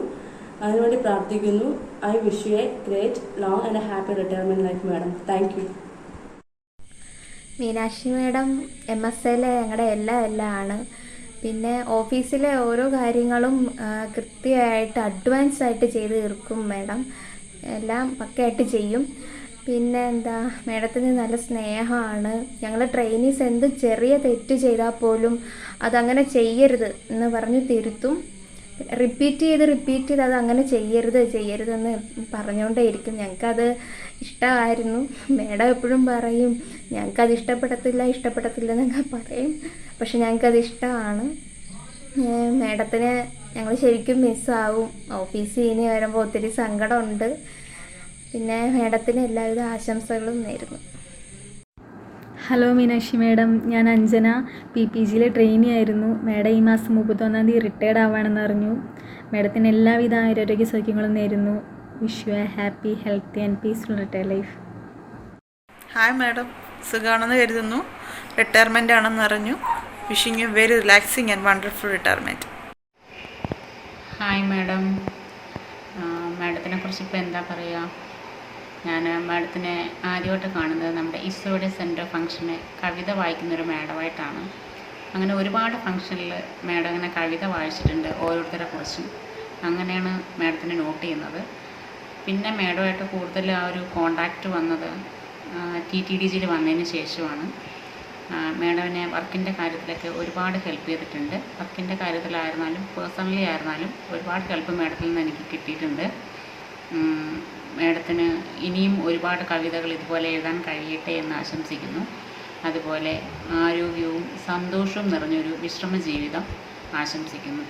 അതിനുവേണ്ടി പ്രാർത്ഥിക്കുന്നു. I wish you a great long and a happy retirement life madam. Thank you. Meenakshi madam MSലെ ഞങ്ങളുടെ എല്ലാം ആണ്. പിന്നെ ഓഫീസിലെ ഓരോ കാര്യങ്ങളും കൃത്യമായിട്ട് അഡ്വാൻസ് ആയിട്ട് ചെയ്ത് തീർക്കും മാഡം. എല്ലാം പക്കയായിട്ട് ചെയ്യും. പിന്നെ എന്താ, മാഡത്തിന് നല്ല സ്നേഹമാണ്. ഞങ്ങൾ ട്രെയിനീസ് എന്ത് ചെറിയ തെറ്റ് ചെയ്താൽ പോലും അതങ്ങനെ ചെയ്യരുത് എന്ന് പറഞ്ഞ് തിരുത്തും. റിപ്പീറ്റ് ചെയ്ത് അത് അങ്ങനെ ചെയ്യരുതെന്ന് പറഞ്ഞുകൊണ്ടേയിരിക്കും. ഞങ്ങൾക്കത് ഇഷ്ടമായിരുന്നു. മാഡം എപ്പോഴും പറയും ഞങ്ങൾക്കത് ഇഷ്ടപ്പെടത്തില്ല എന്നൊക്കെ പറയും. പക്ഷെ ഞങ്ങൾക്കത് ഇഷ്ടമാണ്. മാഡത്തിനെ ഞങ്ങൾ ശരിക്കും മിസ്സാവും. ഓഫീസിൽ ഇനി വരുമ്പോൾ ഒത്തിരി സങ്കടമുണ്ട്. പിന്നെ മാഡത്തിന് എല്ലാവിധ ആശംസകളും നേരുന്നു. ഹലോ മീനാക്ഷി മാഡം, ഞാൻ അഞ്ജന, PPGയിലെ ട്രെയിനി ആയിരുന്നു. മാഡം ഈ മാസം 31-ാം തീയതി റിട്ടയർഡ് ആവുകയാണെന്ന് അറിഞ്ഞു. മാഡത്തിന് എല്ലാവിധ ആരോഗ്യ സൗഖ്യങ്ങളും നേരുന്നു. Wish you a happy, healthy and peaceful retire life. Hi madam, സുഖമാണെന്ന് കരുതുന്നു. റിട്ടയർമെൻ്റ് ആണെന്ന് അറിഞ്ഞു. Wishing you very relaxing and wonderful retirement. Hi madam, മാഡത്തിനെ കുറിച്ച് ഇപ്പോൾ എന്താ പറയുക. ഞാൻ മാഡത്തിനെ ആദ്യമായിട്ട് കാണുന്നത് നമ്മുടെ ഇസ്രോയുടെ സെൻറ്റർ ഫംഗ്ഷന് കവിത വായിക്കുന്നൊരു മാഡമായിട്ടാണ്. അങ്ങനെ ഒരുപാട് ഫംഗ്ഷനിൽ മാഡം അങ്ങനെ കവിത വായിച്ചിട്ടുണ്ട് ഓരോരുത്തരെ കുറിച്ചും. അങ്ങനെയാണ് മാഡത്തിനെ നോട്ട് ചെയ്യുന്നത്. പിന്നെ മാഡമായിട്ട് കൂടുതൽ ആ ഒരു കോണ്ടാക്റ്റ് വന്നത് TTDGയിൽ വന്നതിന് ശേഷമാണ്. മാഡമിനെ വർക്കിൻ്റെ കാര്യത്തിലൊക്കെ ഒരുപാട് ഹെൽപ്പ് ചെയ്തിട്ടുണ്ട്. വർക്കിൻ്റെ കാര്യത്തിലായിരുന്നാലും പേഴ്സണലി ആയിരുന്നാലും ഒരുപാട് ഹെൽപ്പ് മാഡത്തിൽ നിന്ന് എനിക്ക് കിട്ടിയിട്ടുണ്ട്. മാഡത്തിന് ഇനിയും ഒരുപാട് കവിതകൾ ഇതുപോലെ എഴുതാൻ കഴിയട്ടെ എന്ന് ആശംസിക്കുന്നു. അതുപോലെ ആരോഗ്യവും സന്തോഷവും നിറഞ്ഞൊരു വിശ്രമ ജീവിതം ആശംസിക്കുന്നു.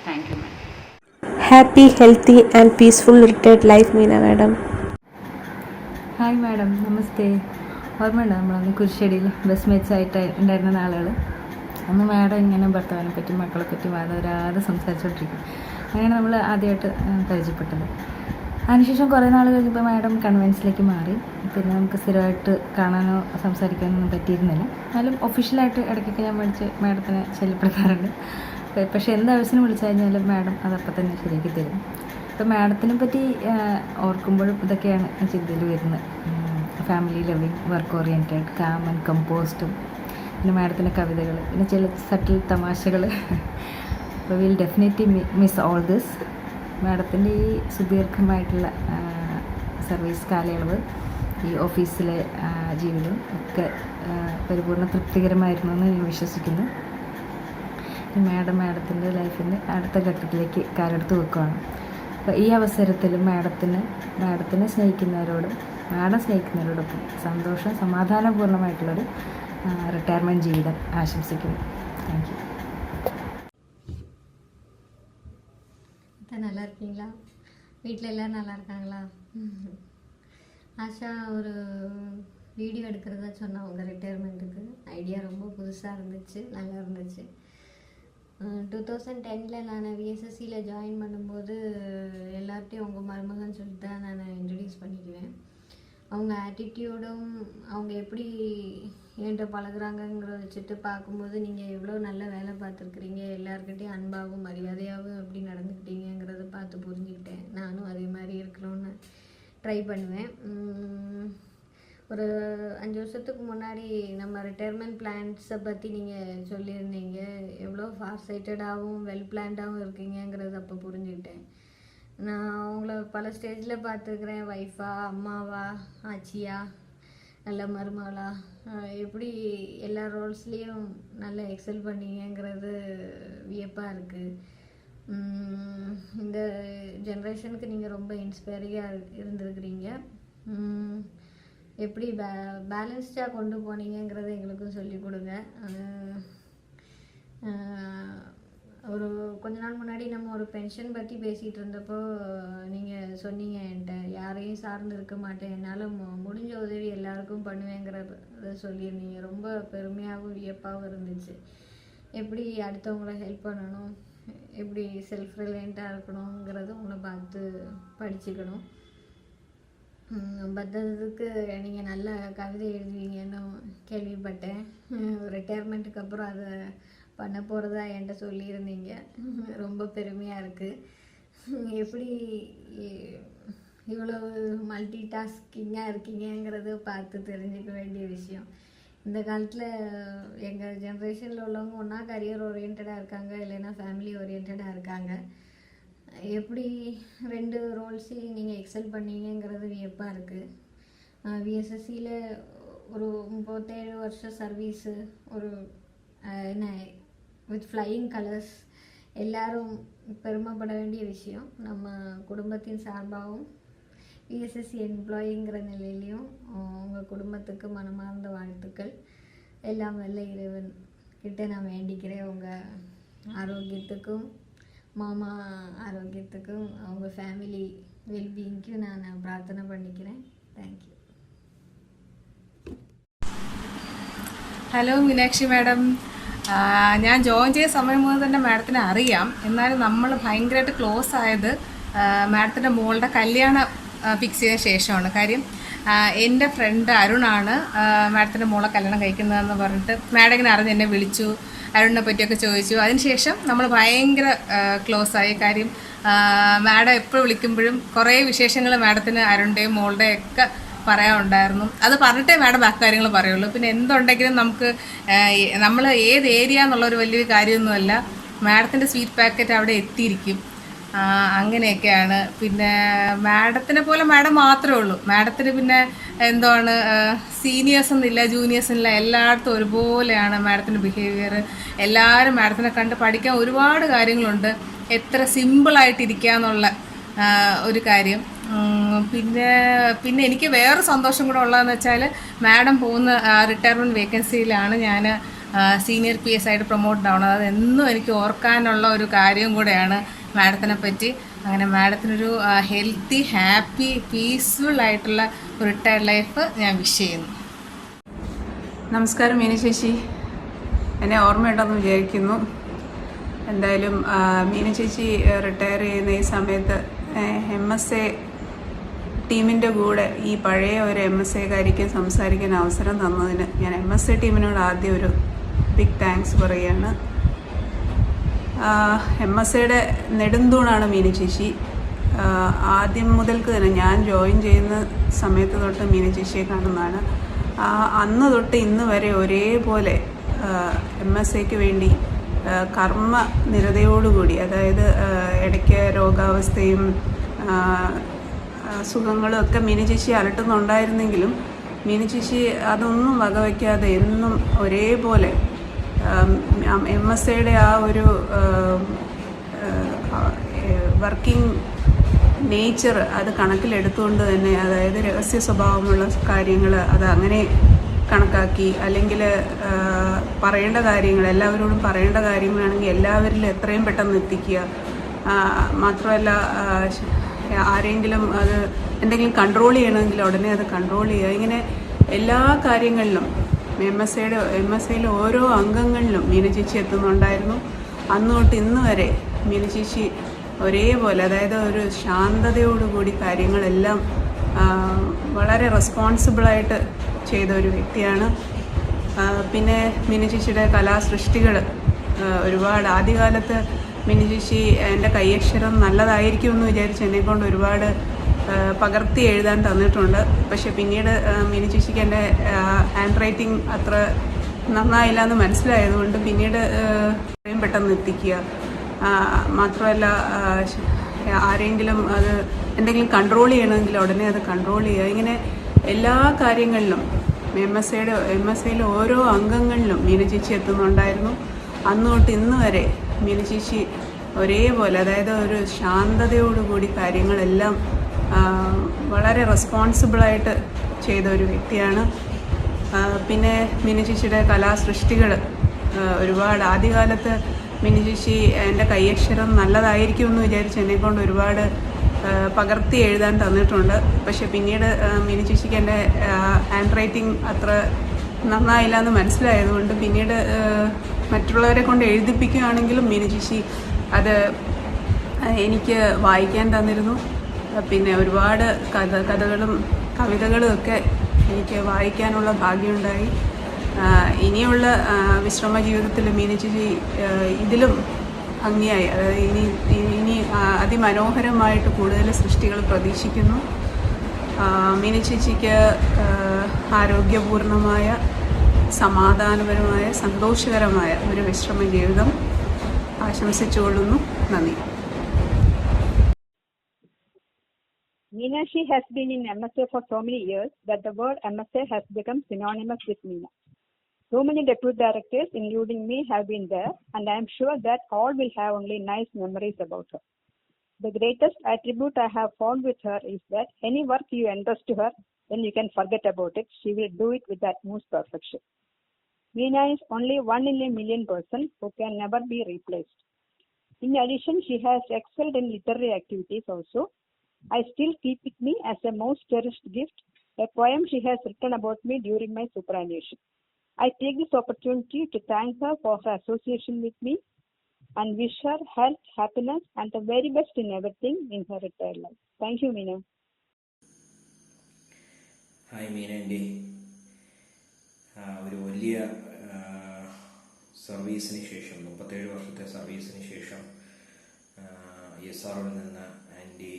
Thank you madam. Happy, healthy and peaceful retired life Meena madam. Hi madam, namaste. ഓർമ്മയുണ്ടോ നമ്മളന്ന് കുരിശ്ശടിയിൽ ബസ് മേച്ചായിട്ട് ഉണ്ടായിരുന്ന നാളുകൾ? അന്ന് മാഡം ഇങ്ങനെ ഭർത്താവിനെ പറ്റി മക്കളെ പറ്റി വാദവരാതെ സംസാരിച്ചുകൊണ്ടിരിക്കും. അങ്ങനെയാണ് നമ്മൾ ആദ്യമായിട്ട് പരിചയപ്പെട്ടത്. അതിനുശേഷം കുറേ നാൾ കഴിഞ്ഞപ്പോൾ മാഡം കൺവെൻസിലേക്ക് മാറി. പിന്നെ നമുക്ക് സ്ഥിരമായിട്ട് കാണാനോ സംസാരിക്കാനൊന്നും പറ്റിയിരുന്നില്ല. എന്നാലും ഒഫീഷ്യലായിട്ട് ഇടയ്ക്കൊക്കെ ഞാൻ വിളിച്ച് മാഡത്തിനെ ശല്യപ്പെടുത്താറുണ്ട്. പക്ഷേ എന്താവശ്യം വിളിച്ചു കഴിഞ്ഞാലും മാഡം അതപ്പം തന്നെ ശരിയാക്കി തരും. അപ്പോൾ മാഡത്തിനെ പറ്റി ഓർക്കുമ്പോഴും ഇതൊക്കെയാണ് ചിന്തയിൽ വരുന്നത്. Family loving, work oriented, calm and കമ്പോസ്റ്റും, പിന്നെ മാഡത്തിൻ്റെ കവിതകൾ, പിന്നെ ചില സട്ടിൽ തമാശകൾ. അപ്പോൾ will definitely miss all this. മാഡത്തിൻ്റെ ഈ സുദീർഘമായിട്ടുള്ള സർവീസ് കാലയളവ്, ഈ ഓഫീസിലെ ജീവിതം ഒക്കെ പരിപൂർണ്ണ തൃപ്തികരമായിരുന്നു എന്ന് ഞാൻ വിശ്വസിക്കുന്നു. മാഡത്തിൻ്റെ ലൈഫിൻ്റെ അടുത്ത ഘട്ടത്തിലേക്ക് കാലെടുത്ത് വെക്കുകയാണ്. അപ്പോൾ ഈ അവസരത്തിൽ മാഡത്തിനെ സ്നേഹിക്കുന്നവരോടും മാഡം സ്നേഹിക്കുന്നവരോടൊപ്പം സന്തോഷം സമാധാനപൂർണ്ണമായിട്ടുള്ളൊരു റിട്ടയർമെൻറ്റ് ജീവിതം ആശംസിക്കുന്നു. Thank U. நல்லா இருக்கீங்களா? வீட்டில் எல்லோரும் நல்லா இருக்காங்களா? ஆஷா ஒரு வீடியோ எடுக்கிறதா சொன்னா உங்கள் ரிட்டையர்மெண்ட்டுக்கு. ஐடியா ரொம்ப புதுசாக இருந்துச்சு, நல்லா இருந்துச்சு. 2010 நான் விஎஸ்எஸ்சியில் ஜாயின் பண்ணும்போது எல்லார்ட்டையும் உங்கள் மருமகன்னு சொல்லிட்டு தான் நான் இன்ட்ரடியூஸ் பண்ணிக்குவேன். அவங்க ஆட்டிடியூடும் அவங்க எப்படி என்கிட்ட பழகுறாங்கங்கிறத வச்சுட்டு பார்க்கும்போது நீங்கள் எவ்வளோ நல்ல வேலை பார்த்துருக்குறீங்க, எல்லாருக்கிட்டையும் அன்பாகவும் மரியாதையாகவும் எப்படி நடந்துக்கிட்டீங்கிறத பார்த்து புரிஞ்சுக்கிட்டேன். நானும் அதே மாதிரி இருக்கணும்னு ட்ரை பண்ணுவேன். ஒரு 5 வருஷத்துக்கு முன்னாடி நம்ம ரிட்டையர்மெண்ட் பிளான்ஸை பற்றி நீங்கள் சொல்லியிருந்தீங்க. எவ்வளோ ஃபார் சைட்டடாகவும் வெல் பிளான்டாகவும் இருக்கீங்கிறத அப்போ புரிஞ்சுக்கிட்டேன். நான் அவங்கள பல ஸ்டேஜில் பார்த்துருக்குறேன். ஒய்ஃபா, அம்மாவா, ஆச்சியா, நல்ல மருமகளா, எப்படி எல்லா ரோல்ஸ்லேயும் நல்லா எக்ஸல் பண்ணீங்கிறது வியப்பாக இருக்குது. இந்த ஜென்ரேஷனுக்கு நீங்கள் ரொம்ப இன்ஸ்பைரிங்காக இருந்திருக்கிறீங்க. எப்படி பேலன்ஸ்டாக கொண்டு போனீங்கிறத எங்களுக்கும் சொல்லிக் கொடுங்க. ஒரு கொஞ்ச நாள் முன்னாடி நம்ம ஒரு பென்ஷன் பற்றி பேசிகிட்டு இருந்தப்போ நீங்கள் சொன்னீங்க என்கிட்ட, யாரையும் சார்ந்து இருக்க மாட்டேன், என்னால் முடிஞ்ச உதவி எல்லாருக்கும் பண்ணுவேங்கிறத சொல்லியிருந்தீங்க. ரொம்ப பெருமையாகவும் வியப்பாகவும் இருந்துச்சு. எப்படி அடுத்தவங்களை ஹெல்ப் பண்ணணும், எப்படி செல்ஃப் ரிலையண்ட்டாக இருக்கணுங்கிறது உங்களை பார்த்து படிச்சுக்கணும். பத்ததுக்கு நீங்கள் நல்ல கவிதை எழுதுவீங்கன்னு கேள்விப்பட்டேன். ரிட்டையர்மெண்ட்டுக்கு அப்புறம் அதை பண்ண போகிறதா என்கிட்ட சொல்லியிருந்தீங்க. ரொம்ப பெருமையாக இருக்குது. எப்படி இவ்வளோ மல்டி டாஸ்கிங்காக இருக்கீங்கிறத பார்த்து தெரிஞ்சுக்க வேண்டிய விஷயம். இந்த காலத்தில் எங்கள் ஜென்ரேஷனில் உள்ளவங்க ஒன்றா கரியர் ஓரியன்டாக இருக்காங்க, இல்லைன்னா ஃபேமிலி ஓரியன்டாக இருக்காங்க. எப்படி 2 ரோல்ஸையும் நீங்கள் எக்ஸல் பண்ணீங்கிறது வியப்பாக இருக்குது. விஎஸ்எஸ்சியில் ஒரு 37 வருஷம் சர்வீஸு, ஒரு என்ன வித் ஃப்ளையிங் கலர்ஸ், எல்லாரும் பெருமைப்பட வேண்டிய விஷயம். நம்ம குடும்பத்தின் சார்பாகவும் விஎஸ்எஸ்சி எம்ப்ளாயிங்கிற நிலையிலையும் உங்கள் குடும்பத்துக்கு மனமார்ந்த வாழ்த்துக்கள். எல்லாம் வல்ல இறைவன் கிட்ட நான் வேண்டிக்கிறேன். உங்கள் ஆரோக்கியத்துக்கும் மாமா ஆரோக்கியத்துக்கும் அவங்க ஃபேமிலி வெல்பீயிங்க்கும் நான் பிரார்த்தனை பண்ணிக்கிறேன். தேங்க்யூ. ഹലോ മീനാക്ഷി മാഡം, ഞാൻ ജോയിൻ ചെയ്ത സമയം മുതൽ തന്നെ മാഡത്തിനെ അറിയാം. എന്നാലും നമ്മൾ ഭയങ്കരമായിട്ട് ക്ലോസ് ആയത് മാഡത്തിൻ്റെ മോളുടെ കല്യാണം ഫിക്സ് ചെയ്ത ശേഷമാണ്. കാര്യം എൻ്റെ ഫ്രണ്ട് അരുണാണ് മാഡത്തിൻ്റെ മോളെ കല്യാണം കഴിക്കുന്നതെന്ന് പറഞ്ഞിട്ട് മാഡം ഇങ്ങനെ അറിഞ്ഞ് എന്നെ വിളിച്ചു, അരുണിനെ പറ്റിയൊക്കെ ചോദിച്ചു. അതിനുശേഷം നമ്മൾ ഭയങ്കര ക്ലോസ് ആയി. കാര്യം മാഡം എപ്പോൾ വിളിക്കുമ്പോഴും കുറേ വിശേഷങ്ങൾ മാഡത്തിന് അരുണിൻ്റെയും മോളുടെയും ഒക്കെ പറയാനുണ്ടായിരുന്നു. അത് പറഞ്ഞിട്ടേ മാഡം ബാക്കി കാര്യങ്ങൾ പറയുള്ളൂ. പിന്നെ എന്തുണ്ടെങ്കിലും നമുക്ക് നമ്മൾ ഏത് ഏരിയ എന്നുള്ളൊരു വലിയൊരു കാര്യമൊന്നുമല്ല, മാഡത്തിൻ്റെ സ്വീറ്റ് പാക്കറ്റ് അവിടെ എത്തിയിരിക്കും. അങ്ങനെയൊക്കെയാണ്. പിന്നെ മാഡത്തിനെ പോലെ മാഡം മാത്രമേ ഉള്ളൂ. മാഡത്തിന് പിന്നെ എന്താണ് സീനിയേഴ്സ് എന്നില്ല, ജൂനിയേഴ്സ് എന്നില്ല, എല്ലായിടത്തും ഒരുപോലെയാണ് മാഡത്തിൻ്റെ ബിഹേവിയർ. എല്ലാവരും മാഡത്തിനെ കണ്ട് പഠിക്കാൻ ഒരുപാട് കാര്യങ്ങളുണ്ട്. എത്ര സിമ്പിളായിട്ടിരിക്കുക എന്നുള്ള ഒരു കാര്യം. പിന്നെ എനിക്ക് വേറെ സന്തോഷം കൂടെ ഉള്ളതെന്ന് വെച്ചാൽ മാഡം പോകുന്ന റിട്ടയർമെൻറ്റ് വേക്കൻസിയിലാണ് ഞാൻ സീനിയർ PS ആയിട്ട് പ്രൊമോട്ട് ആവണത്. അതെന്നും എനിക്ക് ഓർക്കാനുള്ള ഒരു കാര്യം കൂടെയാണ് മാഡത്തിനെ പറ്റി. അങ്ങനെ മാഡത്തിനൊരു ഹെൽത്തി, ഹാപ്പി, പീസ്ഫുൾ ആയിട്ടുള്ള ഒരു റിട്ടയർഡ് ലൈഫ് ഞാൻ വിഷ് ചെയ്യുന്നു. നമസ്കാരം മീന ചേച്ചി. എന്നെ ഓർമ്മയുണ്ടെന്ന് വിചാരിക്കുന്നു. എന്തായാലും മീന ചേച്ചി റിട്ടയർ ചെയ്യുന്ന ഈ സമയത്ത് MSA ടീമിൻ്റെ കൂടെ ഈ പഴയ ഒരു MSAക്കാരിക്ക് സംസാരിക്കാൻ അവസരം തന്നതിന് ഞാൻ MSA ടീമിനോട് ആദ്യം ഒരു ബിഗ് താങ്ക്സ് പറയുകയാണ്. MSAയുടെ നെടുന്തൂണാണ് മീന ചേച്ചി. ആദ്യം മുതൽക്ക് തന്നെ ഞാൻ ജോയിൻ ചെയ്യുന്ന സമയത്ത് തൊട്ട് മീന ചേച്ചിയെ കാണുന്നതാണ്. അന്ന് തൊട്ട് ഇന്ന് വരെ ഒരേപോലെ MSAക്ക് വേണ്ടി കർമ്മനിരതയോടുകൂടി, അതായത് ഇടയ്ക്ക് രോഗാവസ്ഥയും അസുഖങ്ങളും ഒക്കെ മീന ചേച്ചി അലട്ടുന്നുണ്ടായിരുന്നെങ്കിലും മീന ചേച്ചി അതൊന്നും വകവയ്ക്കാതെ എന്നും ഒരേപോലെ MSAയുടെ ആ ഒരു വർക്കിംഗ് നേച്ചർ അത് കണക്കിലെടുത്തുകൊണ്ട് തന്നെ, അതായത് രഹസ്യ സ്വഭാവമുള്ള കാര്യങ്ങൾ അത് അങ്ങനെ കണക്കാക്കി, അല്ലെങ്കിൽ പറയേണ്ട കാര്യങ്ങൾ എല്ലാവരോടും പറയേണ്ട കാര്യങ്ങളാണെങ്കിൽ എല്ലാവരിലും എത്രയും പെട്ടെന്ന് എത്തിക്കുക. മാത്രമല്ല ആരെങ്കിലും അത് എന്തെങ്കിലും കൺട്രോൾ ചെയ്യണമെങ്കിൽ ഉടനെ അത് കൺട്രോൾ ചെയ്യുക. ഇങ്ങനെ എല്ലാ കാര്യങ്ങളിലും MSAയിലെ ഓരോ അംഗങ്ങളിലും മീന ചേച്ചി എത്തുന്നുണ്ടായിരുന്നു. അന്ന് തൊട്ട് ഇന്ന് വരെ മീന ചേച്ചി ഒരേപോലെ, അതായത് ഒരു ശാന്തതയോടുകൂടി കാര്യങ്ങളെല്ലാം വളരെ റെസ്പോൺസിബിളായിട്ട് ചെയ്ത ഒരു വ്യക്തിയാണ്. പിന്നെ മീന ചേച്ചിയുടെ കലാസൃഷ്ടികൾ ഒരുപാട്, ആദ്യകാലത്ത് മീന ചേച്ചി എൻ്റെ കൈയക്ഷരം നല്ലതായിരിക്കുമെന്ന് വിചാരിച്ച് എന്നെക്കൊണ്ട് ഒരുപാട് പകർത്തി എഴുതാൻ തന്നിട്ടുണ്ട്. പക്ഷെ പിന്നീട് മീന ചേച്ചിക്ക് എൻ്റെ ഹാൻഡ് റൈറ്റിംഗ് അത്ര നന്നായില്ല എന്ന് മനസ്സിലായതുകൊണ്ട് പിന്നീട് എത്രയും പെട്ടെന്ന് എത്തിക്കുക. മാത്രമല്ല ആരെങ്കിലും അത് എന്തെങ്കിലും കൺട്രോൾ ചെയ്യണമെങ്കിൽ ഉടനെ അത് കൺട്രോൾ ചെയ്യുക. ഇങ്ങനെ എല്ലാ കാര്യങ്ങളിലും MSAയിലെ ഓരോ അംഗങ്ങളിലും മീന ചേച്ചി എത്തുന്നുണ്ടായിരുന്നു. അന്ന് തൊട്ട് ഇന്ന് വരെ മീന ചേച്ചി ഒരേപോലെ, അതായത് ഒരു ശാന്തതയോടുകൂടി കാര്യങ്ങളെല്ലാം വളരെ റെസ്പോൺസിബിളായിട്ട് ചെയ്ത ഒരു വ്യക്തിയാണ്. പിന്നെ മീന ചേച്ചിയുടെ കലാസൃഷ്ടികൾ ഒരുപാട്, ആദ്യകാലത്ത് മീന ചേച്ചി എൻ്റെ കൈയക്ഷരം നല്ലതായിരിക്കുമെന്ന് വിചാരിച്ച് എന്നെക്കൊണ്ട് ഒരുപാട് പകർത്തി എഴുതാൻ തന്നിട്ടുണ്ട്. പക്ഷെ പിന്നീട് മീന ചേച്ചിക്ക് എൻ്റെ ഹാൻഡ് റൈറ്റിംഗ് അത്ര നന്നായില്ല എന്ന് മനസ്സിലായതുകൊണ്ട് പിന്നീട് മറ്റുള്ളവരെ കൊണ്ട് എഴുതിപ്പിക്കുകയാണെങ്കിലും മീന ചേച്ചി അത് എനിക്ക് വായിക്കാൻ തന്നിരുന്നു. പിന്നെ ഒരുപാട് കഥകളും കവിതകളും ഒക്കെ എനിക്ക് വായിക്കാനുള്ള ഭാഗ്യമുണ്ടായി. ഇനിയുള്ള വിശ്രമ ജീവിതത്തിൽ മീന ചേച്ചി ഇതിലും ഭംഗിയായി, അതായത് ഇനി അതിമനോഹരമായിട്ട് കൂടുതൽ സൃഷ്ടികൾ പ്രതീക്ഷിക്കുന്നു. മീന ചേച്ചിക്ക് ആരോഗ്യപൂർണമായ, സമാധാനപരമായ, സന്തോഷകരമായ ഒരു വിശ്രമ ജീവിതം ആശംസിച്ചുകൊള്ളുന്നു. നന്ദി. Meenakshi has been in MSA for so many years that the word MSA has become synonymous with Meena. So many deputy directors, including me, have been there, and I am sure that all will have only nice memories about her. The greatest attribute I have found with her is that any work you entrust to her, then you can forget about it. She will do it with the utmost perfection. Meena is only 1 in a million person who can never be replaced. In addition, she has excelled in literary activities also. I still keep with me as a most cherished gift a poem she has written about me during my superannuation. I take this opportunity to thank her for her association with me and wish her health, happiness and the very best in everything in her retired life. Thank you, Meena. Hi മീനൻ്റെ ഒരു വലിയ സർവീസിന് ശേഷം 37 വർഷത്തെ സർവീസിന് ശേഷം SROയിൽ നിന്ന് anti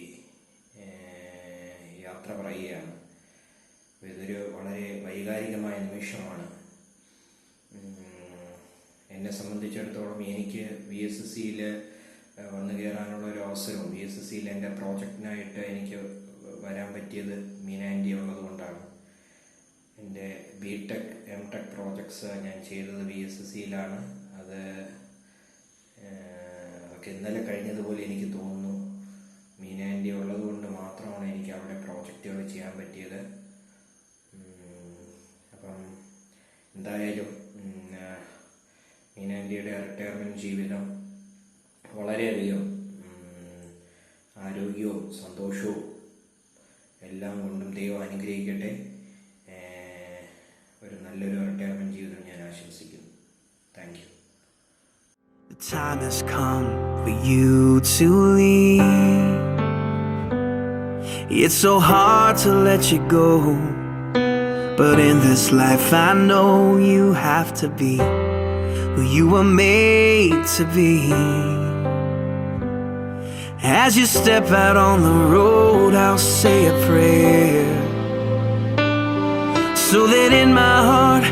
യാത്ര പറയുകയാണ്. ഇതൊരു വളരെ വൈകാരികമായ നിമിഷമാണ്. എന്നെ സംബന്ധിച്ചിടത്തോളം എനിക്ക് VSSCയിൽ വന്നു കയറാനുള്ള ഒരു അവസരവും VSSCയിൽ എൻ്റെ പ്രോജക്റ്റിനായിട്ട് എനിക്ക് വരാൻ പറ്റിയത് മീന ആൻറ്റി ഉള്ളതുകൊണ്ടാണ്. എൻ്റെ BTech MTech പ്രോജക്ട്സ് ഞാൻ ചെയ്തത് VSSCയിലാണ്. അതൊക്കെ ഇന്നലെ കഴിഞ്ഞതുപോലെ എനിക്ക് തോന്നുന്നു. മീന ആൻറ്റി ഉള്ളതുകൊണ്ട് മാത്രമാണ് എനിക്ക് അവിടെ പ്രോജക്റ്റുകൾ ചെയ്യാൻ പറ്റിയത്. അപ്പം എന്തായാലും മീന ആൻറ്റിയുടെ റിട്ടയർമെൻറ്റ് ജീവിതം വളരെയധികം ആരോഗ്യവും സന്തോഷവും എല്ലാം കൊണ്ടും ദൈവം അനുഗ്രഹിക്കട്ടെ. ഒരു നല്ലൊരു റിട്ടയർമെൻറ്റ് ജീവിതം ഞാൻ ആശംസിക്കുന്നു. Thank U. The time has come for you to leave. It's so hard to let you go, but in this life I know you have to be who you were made to be. As you step out on the road, I'll say a prayer, so that in my heart